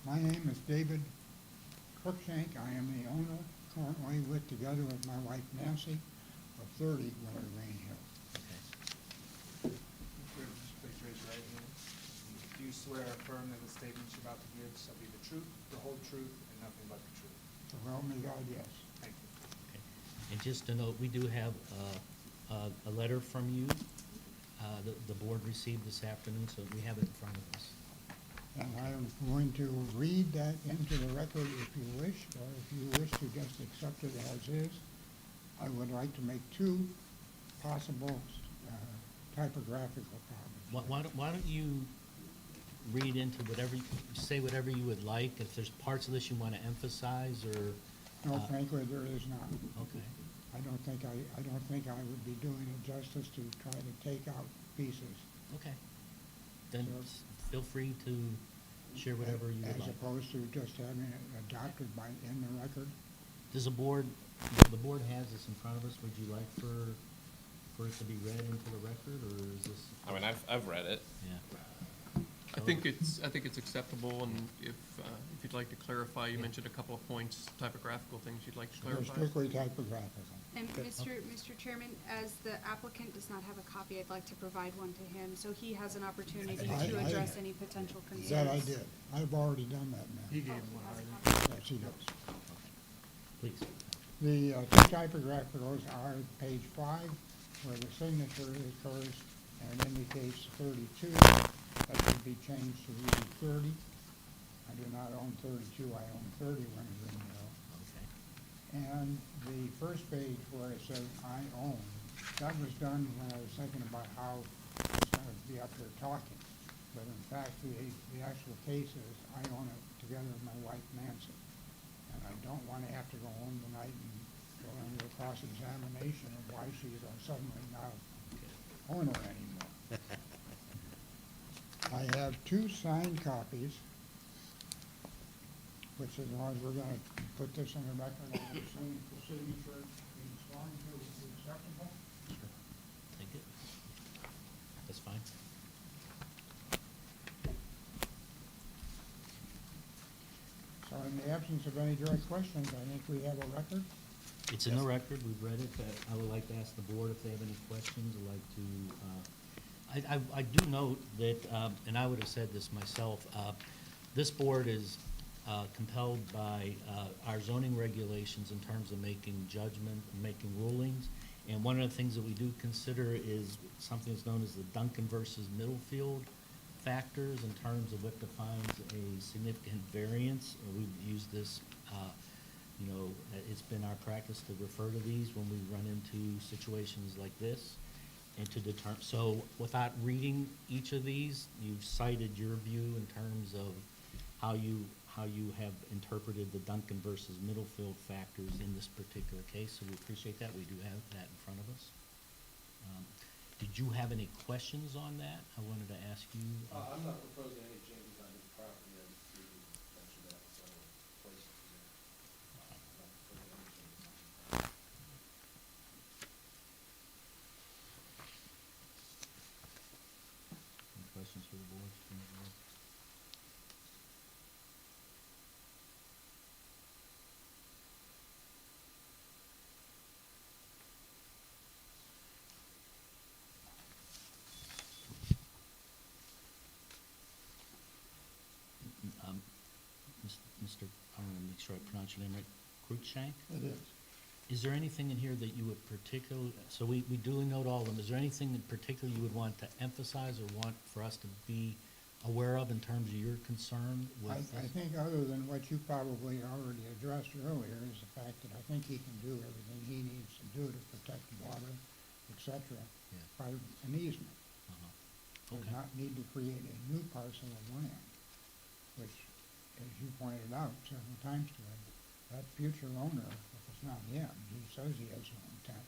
My name is David Cruikshank. I am the owner currently together with my wife Nancy of 30 Wintergreen Hill. Okay. Please raise your right hand. Do you swear or affirm that the statements you're about to give shall be the truth, the whole truth, and nothing but the truth? So help me God, yes. Thank you. Okay. And just to note, we do have a letter from you, the board received this afternoon, so we have it in front of us. And I am going to read that into the record if you wish, or if you wish to just accept it as is. I would like to make two possible typographical problems. Why don't you read into whatever, say whatever you would like, if there's parts of this you want to emphasize, or? No, frankly, there is not. Okay. I don't think I would be doing it justice to try to take out pieces. Okay. Then So- feel free to share whatever you would As like. opposed to just having it adopted in the record. Does the board has this in front of us, would you like for for it to be read into the record, or is this? I mean, I've read it. Yeah. I think it's acceptable, and if you'd like to clarify, you Yeah. mentioned a couple of points, typographical things you'd like to They're clarify. strictly typographical. And Mr. Chairman, as the applicant does not have a copy, I'd like to provide one to him, so he has an opportunity to I- address any potential concerns. That I did. I've already done that now. He gave Oh, one he has a already. copy. Yes, he does. Please. The two typographicals are page 5, where the signature occurs and it indicates 32. That should be changed to read 30. I do not own 32, I own 30 when it's in there. Okay. And the first page where it says I own, that was done when I was thinking about how it's gonna be up here talking. But in fact, the actual case is I own it together with my wife Nancy. And I don't wanna have to go home tonight and go into a cross-examination of why she's suddenly not owner anymore. I have 2 signed copies, which as long as we're gonna put this in the record, I'm assuming the signature being sworn to is acceptable. Sure. Take it. That's fine. So in the absence of any direct questions, I think we have a record. It's in the record, we've read it, but I would like to ask the board if they have any questions, I'd like to, I do note that, and I would have said this myself, this board is compelled by our zoning regulations in terms of making judgment, and making rulings, and one of the things that we do consider is something that's known as the Duncan versus Middlefield factors in terms of what defines a significant variance. We've used this, it's been our practice to refer to these when we run into situations like this, and to determine, so without reading each of these, you've cited your view in terms of how you have interpreted the Duncan versus Middlefield factors in this particular case, so we appreciate that. We do have that in front of us. Did you have any questions on that? I wanted to ask you. I'm not proposing any changes on this property, I see you mentioned that several places here. I'm not proposing any changes on this property. Any questions for the board? From the board? Mr., I want to make sure I pronounce your name right, Cruikshank? It is. Is there anything in here that you would particularly, so we duly note all of them, is there anything in particular you would want to emphasize or want for us to be aware of in terms of your concern with this? I think other than what you probably already addressed earlier is the fact that I think he can do everything he needs to do to protect water, et cetera, Yeah. by an easement. Uh-huh. Does Okay. not need to create a new parcel of land, which, as you pointed out several times today, that future owner, if it's not him, he says he has no intent,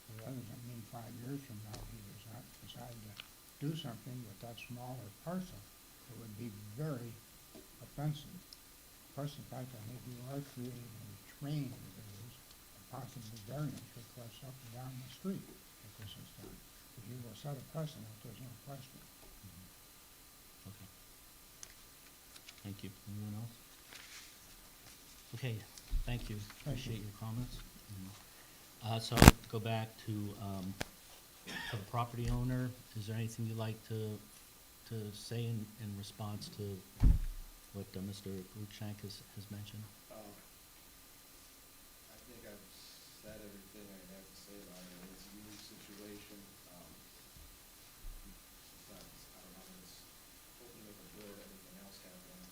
but that doesn't mean 5 years from now he does not decide to do something with that smaller parcel. It would be very offensive. Plus the fact that if you are creating a train, there is a possible variance request up and down the street if this is done. If you will set a precedent, there's no question. Okay. Thank you. Anyone else? Okay, thank you. Appreciate your comments. So I'll go back to the property owner. Is there anything you'd like to say in response to what Mr. Cruikshank has mentioned? I think I've said everything I have to say about it. It's a unique situation. I don't know, it's opening up a door to everything else happening.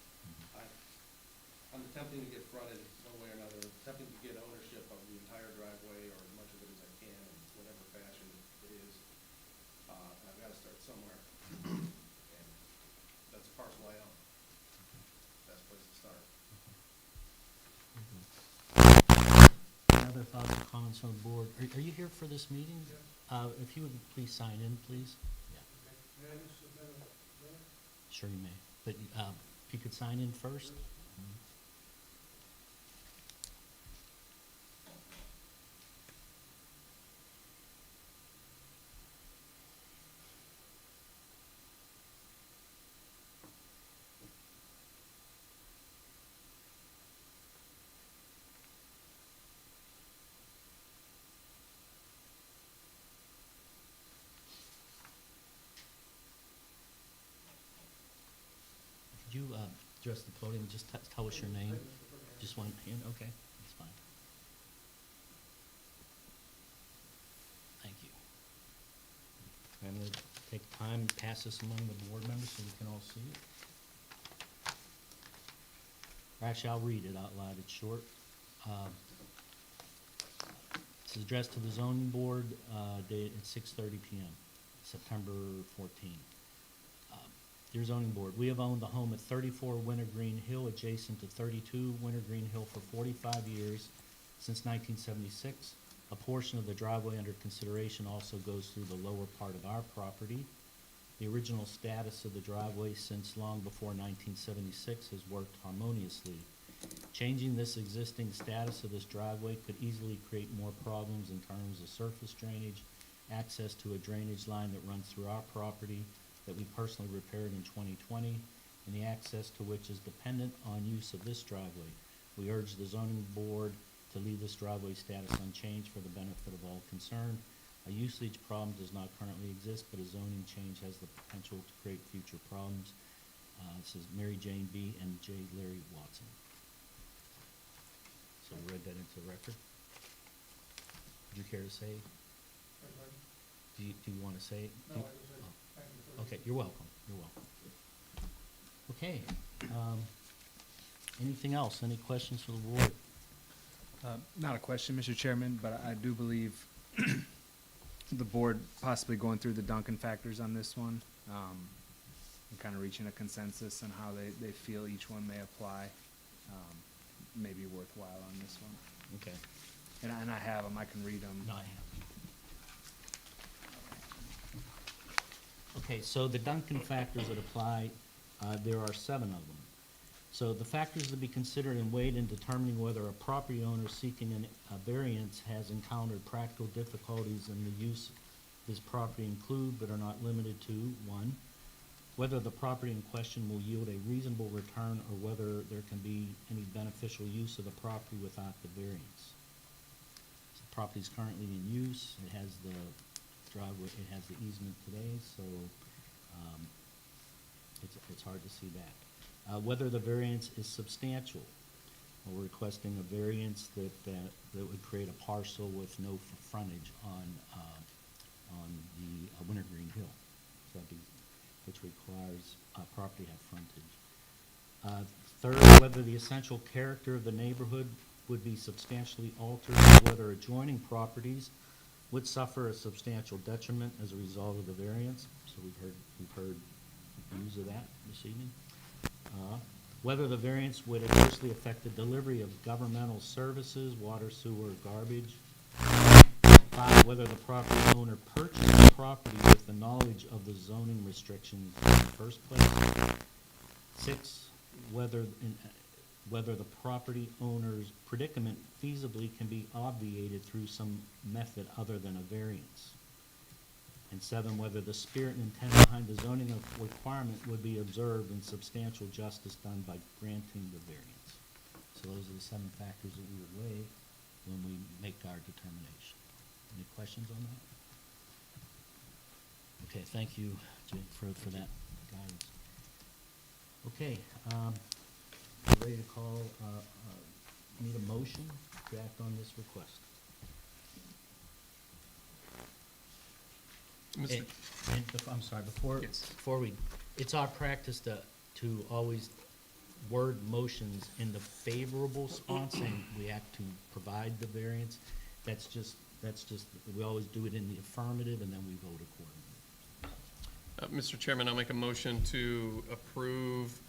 I'm attempting to get fronted one way or another, attempting to get ownership of the entire driveway or as much of it as I can in whatever fashion it is. And I've gotta start somewhere. And that's a parcel I own. Best place to start. Any other thoughts or comments from the board? Are you here for this meeting? If you would please sign in, please. Yeah. Sure you may, but if you could sign in first. address the podium, just tell us your name. Just one hand, okay, that's fine. Thank you. I'm gonna take time and pass this among the board members so we can all see it. Or actually, I'll read it out loud, it's short. This is addressed to the zoning board, dated at 6:30 PM, September 14. Dear zoning board, we have owned the home at 34 Wintergreen Hill adjacent to 32 Wintergreen Hill for 45 years, since 1976. A portion of the driveway under consideration also goes through the lower part of our property. The original status of the driveway since long before 1976 has worked harmoniously. Changing this existing status of this driveway could easily create more problems in terms of surface drainage, access to a drainage line that runs through our property that we personally repaired in 2020, and the access to which is dependent on use of this driveway. We urge the zoning board to leave this driveway status unchanged for the benefit of all concerned. A usage problem does not currently exist, but a zoning change has the potential to create future problems. This is Mary Jane B. and J. Larry Watson. So we read that into the record. Would you care to say? Do you want to say? No, okay, you're welcome, you're welcome. Okay, anything else? Any questions for the board? Not a question, Mr. Chairman, but I do believe the board possibly going through the Duncan factors on this one, and kind of reaching a consensus on how they feel each one may apply, may be worthwhile on this one. Okay. And I have them, I can read them. No, I have. Okay, so the Duncan factors that apply, there are 7 of them. So the factors to be considered and weighed in determining whether a property owner seeking a variance has encountered practical difficulties in the use of his property include, but are not limited to, 1, whether the property in question will yield a reasonable return or whether there can be any beneficial use of the property without the variance. So the property is currently in use, it has the driveway, it has the easement today, so it's hard to see that. Whether the variance is substantial. We're requesting a variance that would create a parcel with no frontage on the Wintergreen Hill, so which requires property to have frontage. Third, whether the essential character of the neighborhood would be substantially altered, or whether adjoining properties would suffer a substantial detriment as a result of the variance. So we've heard views of that this evening. Whether the variance would adversely affect the delivery of governmental services, water, sewer, garbage. 5, whether the property owner purchased the property with the knowledge of the zoning restrictions in the first place. 6, whether the property owner's predicament feasibly can be obviated through some method other than a variance. And 7, whether the spirit and intent behind the zoning requirement would be observed and substantial justice done by granting the variance. So those are the 7 factors that we would weigh when we make our determination. Any questions on that? Okay, thank you, Jake, for that guidance. Okay, we're ready to call, need a motion to act on this request. I'm sorry, before we, it's our practice to always word motions in the favorable spot, saying we have to provide the variance. That's just, we always do it in the affirmative, and then we vote accordingly. Mr. Chairman, I'll make a motion to approve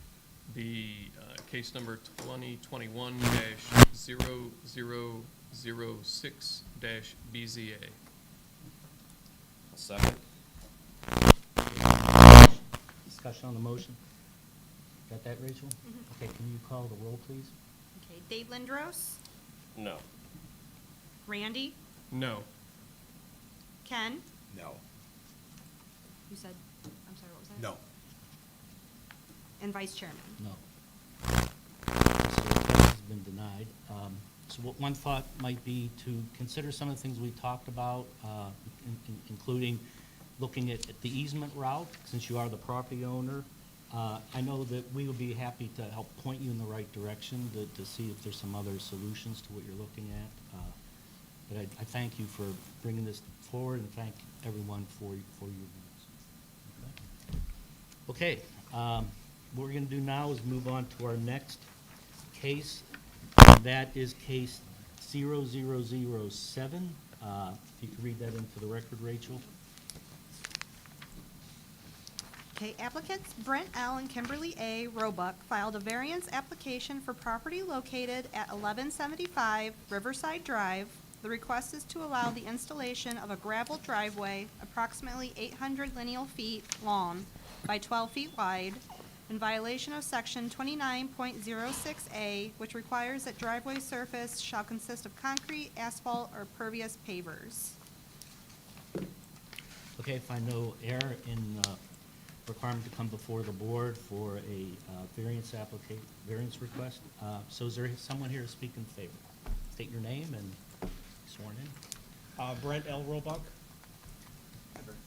the case number 2021-0006-BZA. Second. Discussion on the motion? Got that, Rachel? Okay, can you call the roll, please? Okay, Dave Lindros, No. Randy, No. Ken, No. you said, I'm sorry, what was that? No. And Vice Chairman. No. So the case has been denied. So what one thought might be to consider some of the things we talked about, including looking at the easement route, since you are the property owner. I know that we would be happy to help point you in the right direction to see if there's some other solutions to what you're looking at. But I thank you for bringing this forward and thank everyone for your views. Okay, what we're gonna do now is move on to our next case. And that is case 0007. If you could read that into the record, Rachel. Okay, applicants Brent L. and Kimberly A. Roebuck filed a variance application for property located at 1175 Riverside Drive. The request is to allow the installation of a gravel driveway approximately 800 lineal feet long by 12 feet wide in violation of section 29.06A, which requires that driveway surface shall consist of concrete, asphalt, or pervious pavers. Okay, find no error in requirement to come before the board for a variance request. So is there someone here to speak in favor? State your name and be sworn in. Brent L. Roebuck.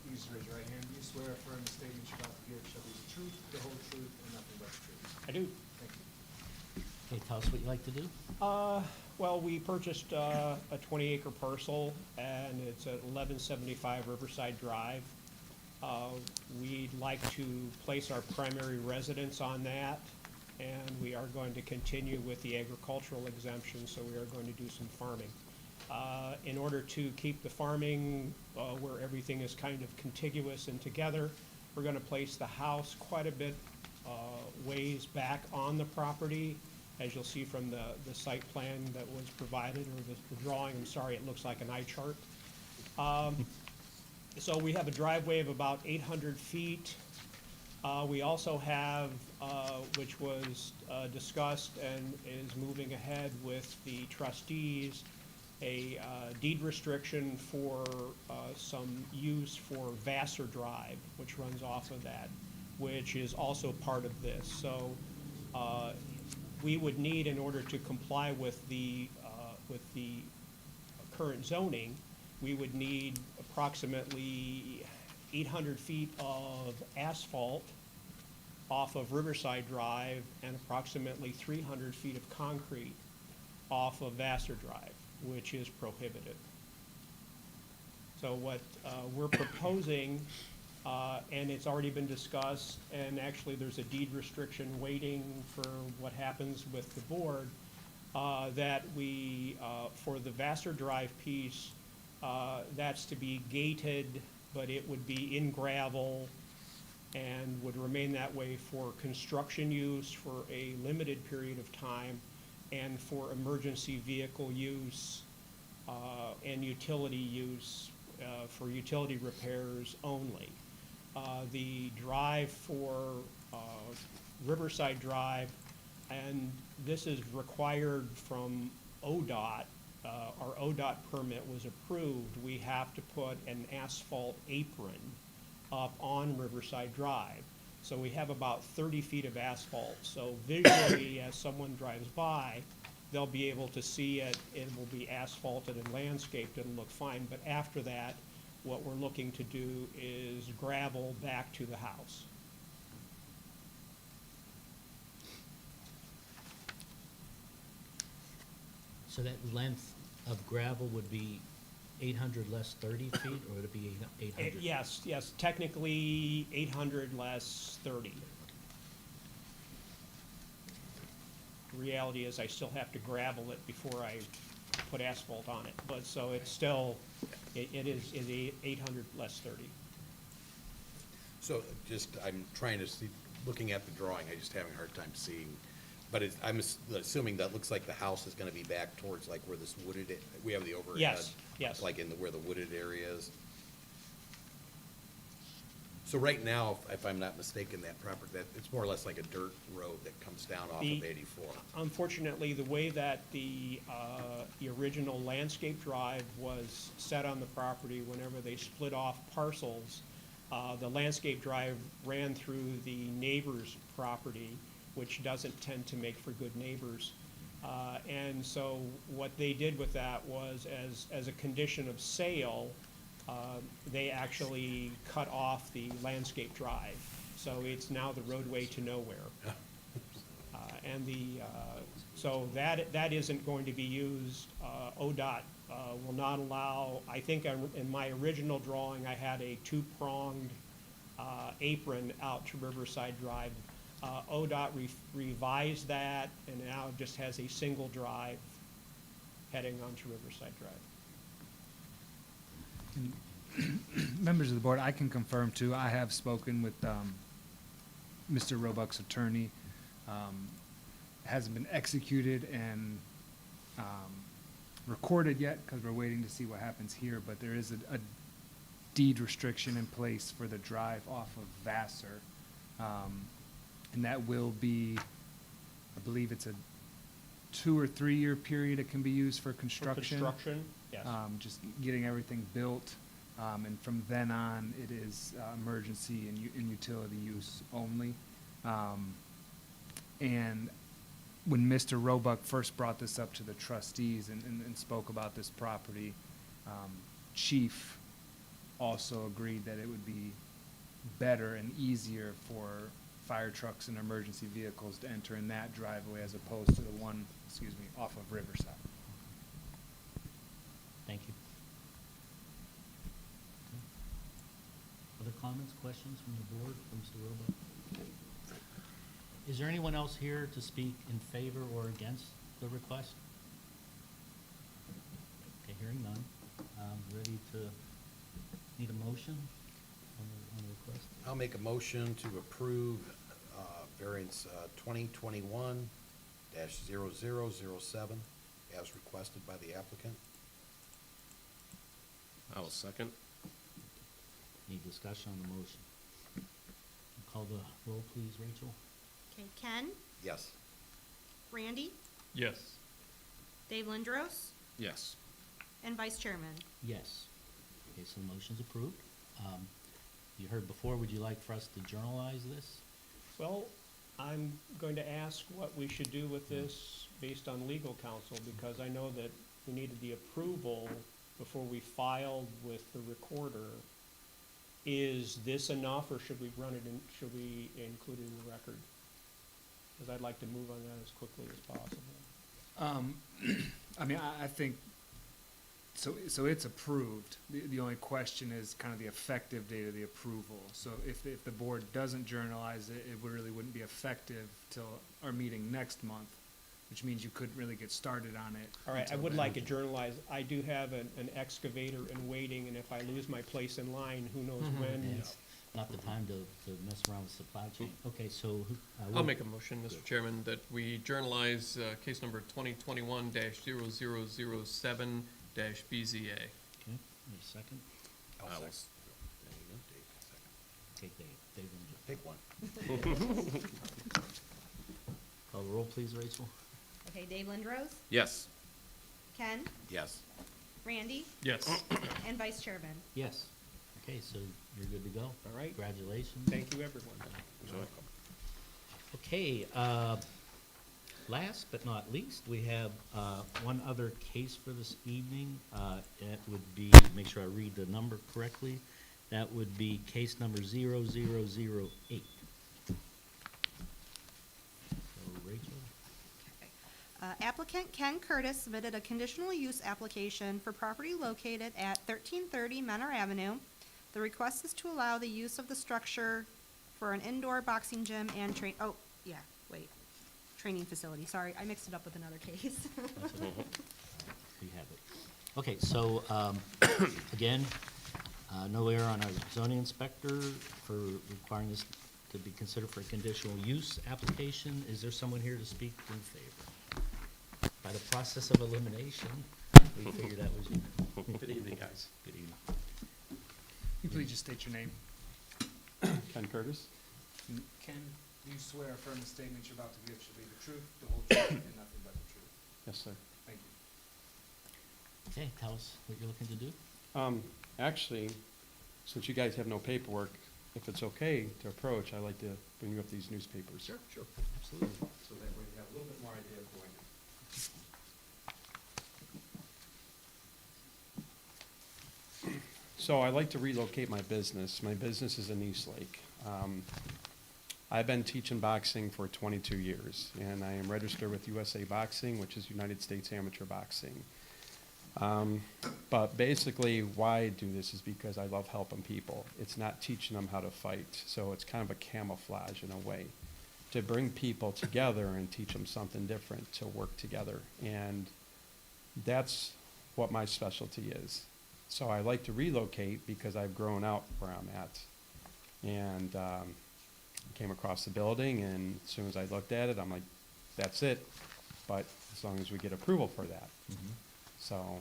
Please raise your right hand. Do you swear affirm the statement you're about to give shall be the truth, the whole truth, and nothing but the truth? I do. Thank you. Okay, tell us what you'd like to do. Well, we purchased a 20-acre parcel, and it's at 1175 Riverside Drive. We'd like to place our primary residence on that, and we are going to continue with the agricultural exemption, so we are going to do some farming. In order to keep the farming where everything is kind of contiguous and together, we're going to place the house quite a bit ways back on the property. As you'll see from the site plan that was provided, or the drawing, I'm sorry, it looks like an eye chart. So we have a driveway of about 800 feet. We also have, which was discussed and is moving ahead with the trustees, a deed restriction for some use for Vassar Drive, which runs off of that, which is also part of this. So we would need, in order to comply with the current zoning, we would need approximately 800 feet of asphalt off of Riverside Drive and approximately 300 feet of concrete off of Vassar Drive, which is prohibited. So what we're proposing, and it's already been discussed, and actually there's a deed restriction waiting for what happens with the board, that we, for the Vassar Drive piece, that's to be gated, but it would be in gravel and would remain that way for construction use for a limited period of time and for emergency vehicle use and utility use for utility repairs only. The drive for Riverside Drive, and this is required from ODOT. Our ODOT permit was approved. We have to put an asphalt apron up on Riverside Drive. So we have about 30 feet of asphalt. So visually, as someone drives by, they'll be able to see it. It will be asphalted and landscaped. It'll look fine. But after that, what we're looking to do is gravel back to the house. So that length of gravel would be 800 less 30 feet, or would it be 800? Yes, technically 800 less 30. The reality is I still have to gravel it before I put asphalt on it, but so it's still, it is 800 less 30. So just, I'm trying to see, looking at the drawing, I'm just having a hard time seeing. But I'm assuming that looks like the house is gonna be back towards like where this wooded, we have the overhead. Yes. Like in where the wooded area is. So right now, if I'm not mistaken, that property, that, it's more or less like a dirt road that comes down off of 84. Unfortunately, the way that the original landscape drive was set on the property, whenever they split off parcels, the landscape drive ran through the neighbor's property, which doesn't tend to make for good neighbors. And so what they did with that was, as a condition of sale, they actually cut off the landscape drive. So it's now the roadway to nowhere. So that isn't going to be used. ODOT will not allow, I think in my original drawing, I had a two-pronged apron out to Riverside Drive. ODOT revised that, and now it just has a single drive heading onto Riverside Drive. Members of the board, I can confirm too, I have spoken with Mr. Roebuck's attorney. Hasn't been executed and recorded yet because we're waiting to see what happens here, but there is a deed restriction in place for the drive off of Vassar. And that will be, I believe it's a 2 or 3 year period it can be used for construction. Construction, yes. Just getting everything built. And from then on, it is emergency and utility use only. And when Mr. Roebuck first brought this up to the trustees and spoke about this property, Chief also agreed that it would be better and easier for fire trucks and emergency vehicles to enter in that driveway as opposed to the one, off of Riverside. Thank you. Other comments, questions from the board, from Mr. Roebuck? Is there anyone else here to speak in favor or against the request? Okay, hearing none. Ready to, need a motion on the request? I'll make a motion to approve variance 2021-0007 as requested by the applicant. I will second. Any discussion on the motion? Call the roll, please, Rachel. Okay, Ken, Yes. Randy, Yes. Dave Lindros, Yes. and Vice Chairman. Yes. Okay, so the motion's approved. You heard before, would you like for us to journalize this? Well, I'm going to ask what we should do with this based on legal counsel, because I know that we needed the approval before we filed with the recorder. Is this enough, or should we run it in, should we include it in the record? Because I'd like to move on that as quickly as possible. I mean, I think, so it's approved. The only question is kind of the effective date of the approval. So if the board doesn't journalize it, it really wouldn't be effective till our meeting next month, which means you couldn't really get started on it. All right, I until would then. like it journalized. I do have an excavator in waiting, and if I lose my place in line, who knows when. Yeah, it's not the time to mess around with supply chain. Okay, so. I'll make a motion, Mr. Chairman, that we journalize case number 2021-0007-BZA. Okay, need a second? I'll I will second. There you go, Dave, second. Okay, Dave. Pick one. Call the roll, please, Rachel. Okay, Dave Lindros, Yes. Ken, Yes. Randy, Yes. and Vice Chairman. Yes. Okay, so you're good to go. All right, Congratulations. thank you, everyone. You're welcome. Okay, last but not least, we have one other case for this evening. It would be, make sure I read the number correctly, that would be case number 0008. So, Rachel? Applicant Ken Curtis submitted a conditional use application for property located at 1330 Menor Avenue. The request is to allow the use of the structure for an indoor boxing gym and training facility. Sorry, I mixed it up with another case. You have it. Okay, so, again, no error on our zoning inspector for requiring this to be considered for a conditional use application. Is there someone here to speak in favor? By the process of elimination, we figured that was you. Good evening, guys. Good evening. Can you please just state your name? Ken Curtis. Ken, do you swear affirm the statements you're about to give shall be the truth, the whole truth, and nothing but the truth? Yes, sir. Thank you. Okay, tell us what you're looking to do. Actually, since you guys have no paperwork, if it's okay to approach, I'd like to bring you up these newspapers. Sure, absolutely. So that way you have a little bit more idea of going. So I'd like to relocate my business. My business is in East Lake. I've been teaching boxing for 22 years, and I am registered with USA Boxing, which is United States Amateur Boxing. But basically, why I do this is because I love helping people. It's not teaching them how to fight, so it's kind of a camouflage in a way, to bring people together and teach them something different, to work together. And that's what my specialty is. So I like to relocate because I've grown out where I'm at. And came across the building, and as soon as I looked at it, I'm like, that's it. But as long as we get approval for that. So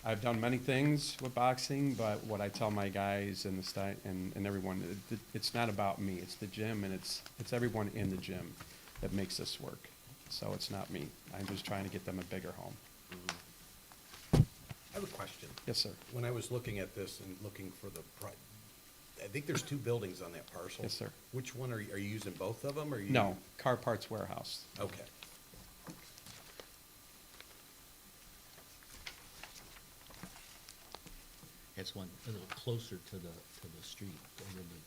I've done many things with boxing, but what I tell my guys and and everyone, it's not about me. It's the gym, and it's everyone in the gym that makes this work. So it's not me. I'm just trying to get them a bigger home. I have a question. Yes, sir. When I was looking at this and looking for I think there's 2 buildings on that parcel. Yes, sir. Which one are you using both of them, or you? No, Car Parts Warehouse. Okay. It's one a little closer to the street, a little bit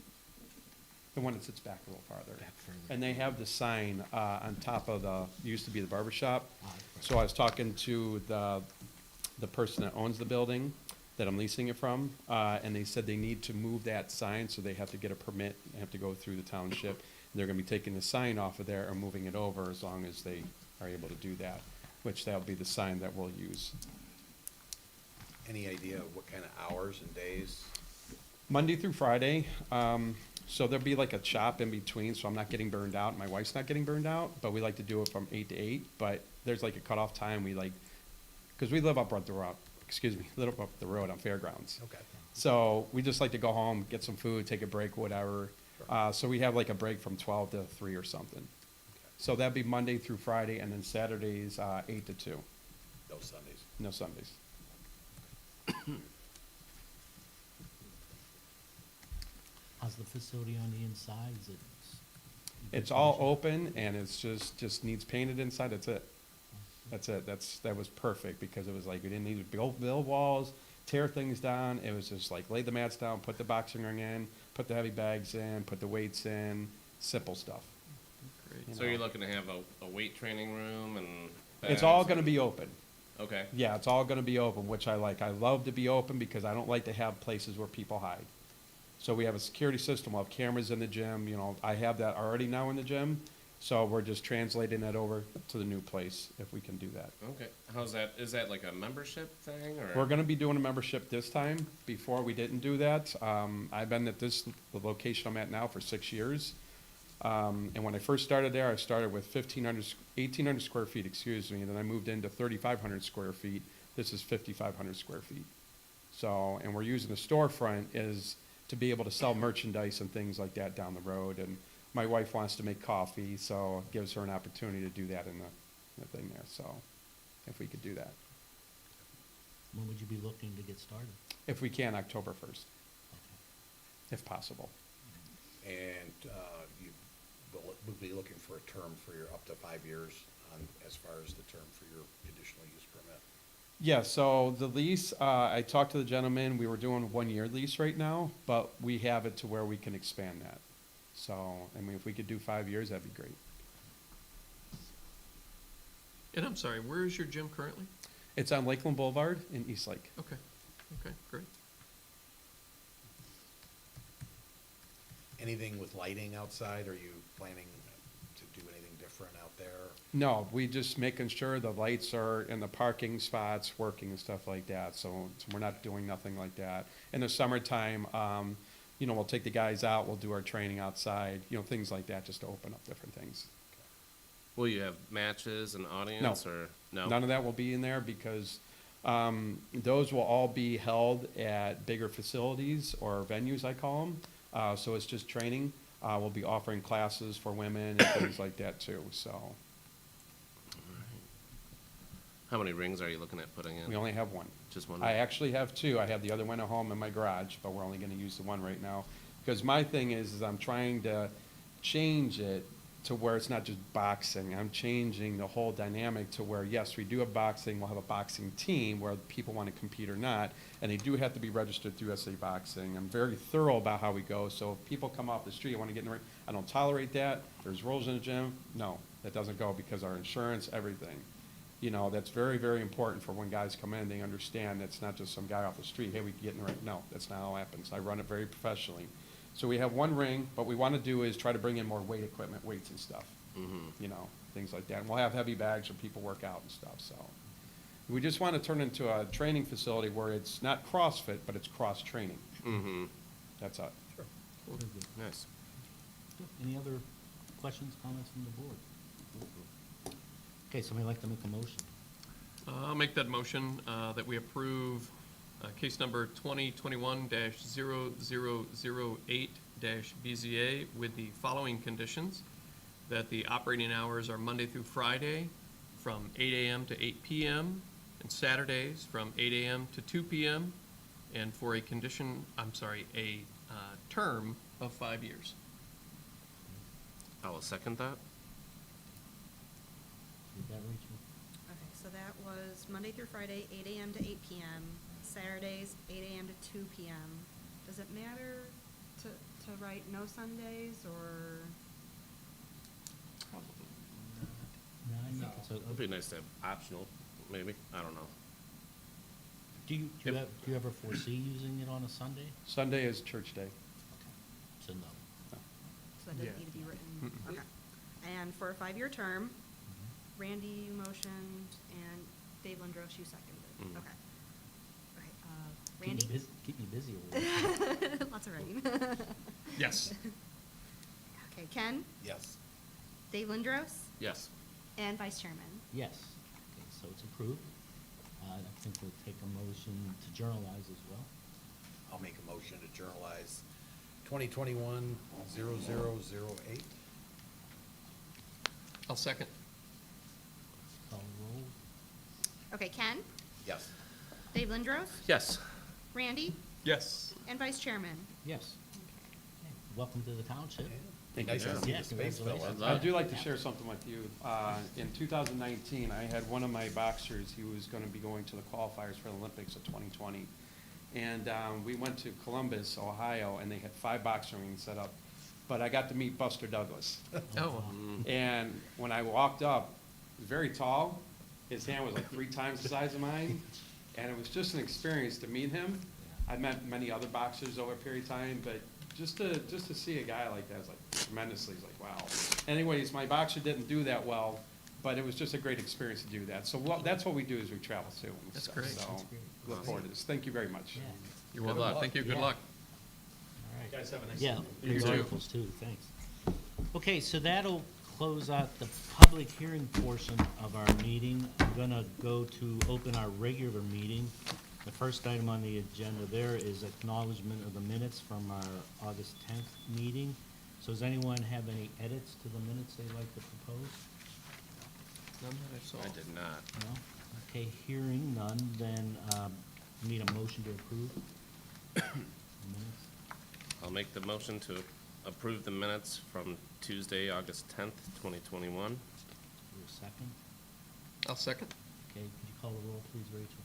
The one that sits back a little farther. back further. And they have the sign on top of used to be the barber shop. Ah, So I was talking to the person that owns the building that I'm leasing it from, and they said they need to move that sign, so they have to get a permit, and have to go through the township. And they're gonna be taking the sign off of there and moving it over as long as they are able to do that, which that'll be the sign that we'll use. Any idea what kind of hours and days? Monday through Friday, so there'll be like a chop in between, so I'm not getting burned out, my wife's not getting burned out, but we like to do it from 8 to 8, but there's like a cutoff time, because we live up the road, live up the road on Fairgrounds. Okay. So we just like to go home, get some food, take a break, whatever. So we have like a break from 12 to 3 or something. So that'd be Monday through Friday, and then Saturdays, 8 to 2. No Sundays. No Sundays. How's the facility on the inside? Is it? It's all open, and it's just needs painted inside, that's it. That's it, that was perfect, because it was like, we didn't need to build walls, tear things down, it was just like, lay the mats down, put the boxing ring in, put the heavy bags in, put the weights in, simple stuff. Great. So you're looking to have a weight training room and? It's all bags gonna and- be open. Okay. Yeah, it's all gonna be open, which I like. I love to be open because I don't like to have places where people hide. So we have a security system, we'll have cameras in the gym, I have that already now in the gym. So we're just translating that over to the new place, if we can do that. Okay. How's that? Is that like a membership thing, or? We're gonna be doing a membership this time. Before, we didn't do that. I've been at the location I'm at now for 6 years. And when I first started there, I started with 1,800 square feet, excuse me, and then I moved into 3,500 square feet. This is 5,500 square feet. So, and we're using the storefront is to be able to sell merchandise and things like that down the road. And my wife wants to make coffee, so it gives her an opportunity to do that in the thing there, so if we could do that. When would you be looking to get started? If we can, October 1st, if possible. And you would be looking for a term for your up to 5 years as far as the term for your conditional use permit? Yeah, so the lease, I talked to the gentleman, we were doing a 1-year lease right now, but we have it to where we can expand that. So, I mean, if we could do 5 years, that'd be great. And I'm sorry, where is your gym currently? It's on Lakeland Boulevard in Eastlake. Okay, okay, great. Anything with lighting outside? Are you planning to do anything different out there? No, we just making sure the lights are in the parking spots working and stuff like that, so we're not doing nothing like that. In the summertime, we'll take the guys out, we'll do our training outside, things like that, just to open up different things. Will you have matches and audience, or no? None of that will be in there because those will all be held at bigger facilities or venues, I call them. So it's just training. We'll be offering classes for women and things like that too, so. How many rings are you looking at putting in? We only have one. Just one? I actually have 2. I have the other one at home in my garage, but we're only gonna use the one right now. Because my thing is I'm trying to change it to where it's not just boxing. I'm changing the whole dynamic to where, yes, we do have boxing, we'll have a boxing team where people want to compete or not, and they do have to be registered through SA Boxing. I'm very thorough about how we go, so if people come off the street and want to get in the ring, I don't tolerate that. There's rules in the gym. No, that doesn't go because our insurance, everything. You know, that's very, very important for when guys come in, they understand it's not just some guy off the street, hey, we can get in the ring. No, that's not how it happens. I run it very professionally. So we have one ring, what we want to do is try to bring in more weight equipment, weights and stuff. You know, things like that. And we'll have heavy bags where people work out and stuff, so. We just want to turn into a training facility where it's not CrossFit, but it's cross-training. Mm-hmm. That's it. Nice. Any other questions, comments from the board? Okay, somebody like to make a motion? I'll make that motion that we approve case number 2021-0008-BZA with the following conditions: that the operating hours are Monday through Friday from 8 a.m. to 8 p.m. and Saturdays from 8 a.m. to 2 p.m. and for a term of 5 years. I will second that. Did that, Rachel? Okay, so that was Monday through Friday, 8 a.m. to 8 p.m., Saturdays, 8 a.m. to 2 p.m. Does it matter to write no Sundays, or? No, I think it's It'd be nice to have optional, maybe. I don't know. Do you ever foresee using it on a Sunday? Sunday is church day. So no. So that doesn't Yeah. need to be written? Okay. And for a 5-year term, Randy, you motioned, and Dave Lindros, you seconded. Mhm. Okay. Okay, Randy? Keep me busy over there. Lots of writing. Yes. Okay, Ken? Yes. Dave Lindros? Yes. And Vice Chairman? Yes. Okay, so it's approved. I think we'll take a motion to journalize as well. I'll make a motion to journalize 2021-0008. I'll second. Call roll. Okay, Ken? Yes. Dave Lindros? Yes. Randy? Yes. And Vice Chairman? Yes. Okay, welcome to the township. Be nice to see Yeah, the space fill congratulations. up. I do like to share something with you. In 2019, I had one of my boxers, he was going to be going to the qualifiers for the Olympics of 2020. And we went to Columbus, Ohio, and they had 5 boxing rings set up. But I got to meet Buster Douglas. Oh. And when I walked up, he was very tall. His hand was like 3 times the size of mine. And it was just an experience to meet him. I met many other boxers over a period of time, but just to see a guy like that is like tremendously, it's like, wow. Anyways, my boxer didn't do that well, but it was just a great experience to do that. So that's what we do is we travel too. and That's stuff. great. So That's great. look forward to this. Thank you very much. Yeah. You're welcome. Good luck. Thank you. Good Yeah. luck. All right. Guys have a nice Yeah, evening. You good too. articles too, thanks. Okay, so that'll close out the public hearing portion of our meeting. I'm gonna go to open our regular meeting. The first item on the agenda there is acknowledgement of the minutes from our August 10th meeting. So does anyone have any edits to the minutes they'd like to propose? None that I saw. I did not. No? Okay, hearing none, then need a motion to approve the minutes. I'll make the motion to approve the minutes from Tuesday, August 10th, 2021. Is there a second? I'll second. Okay, could you call the roll, please, Rachel?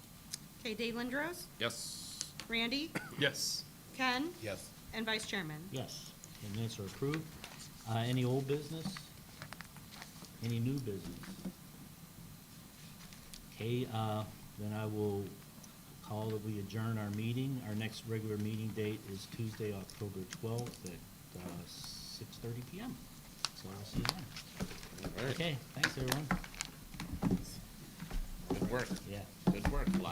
Okay, Dave Lindros? Yes. Randy? Yes. Ken? Yes. And Vice Chairman? Yes, the minutes are approved. Any old business? Any new business? Okay, then I will call that we adjourn our meeting. Our next regular meeting date is Tuesday, October 12th at 6:30 PM. So I'll see you then. All right. Okay, thanks, everyone. Good work. Yeah. Good work.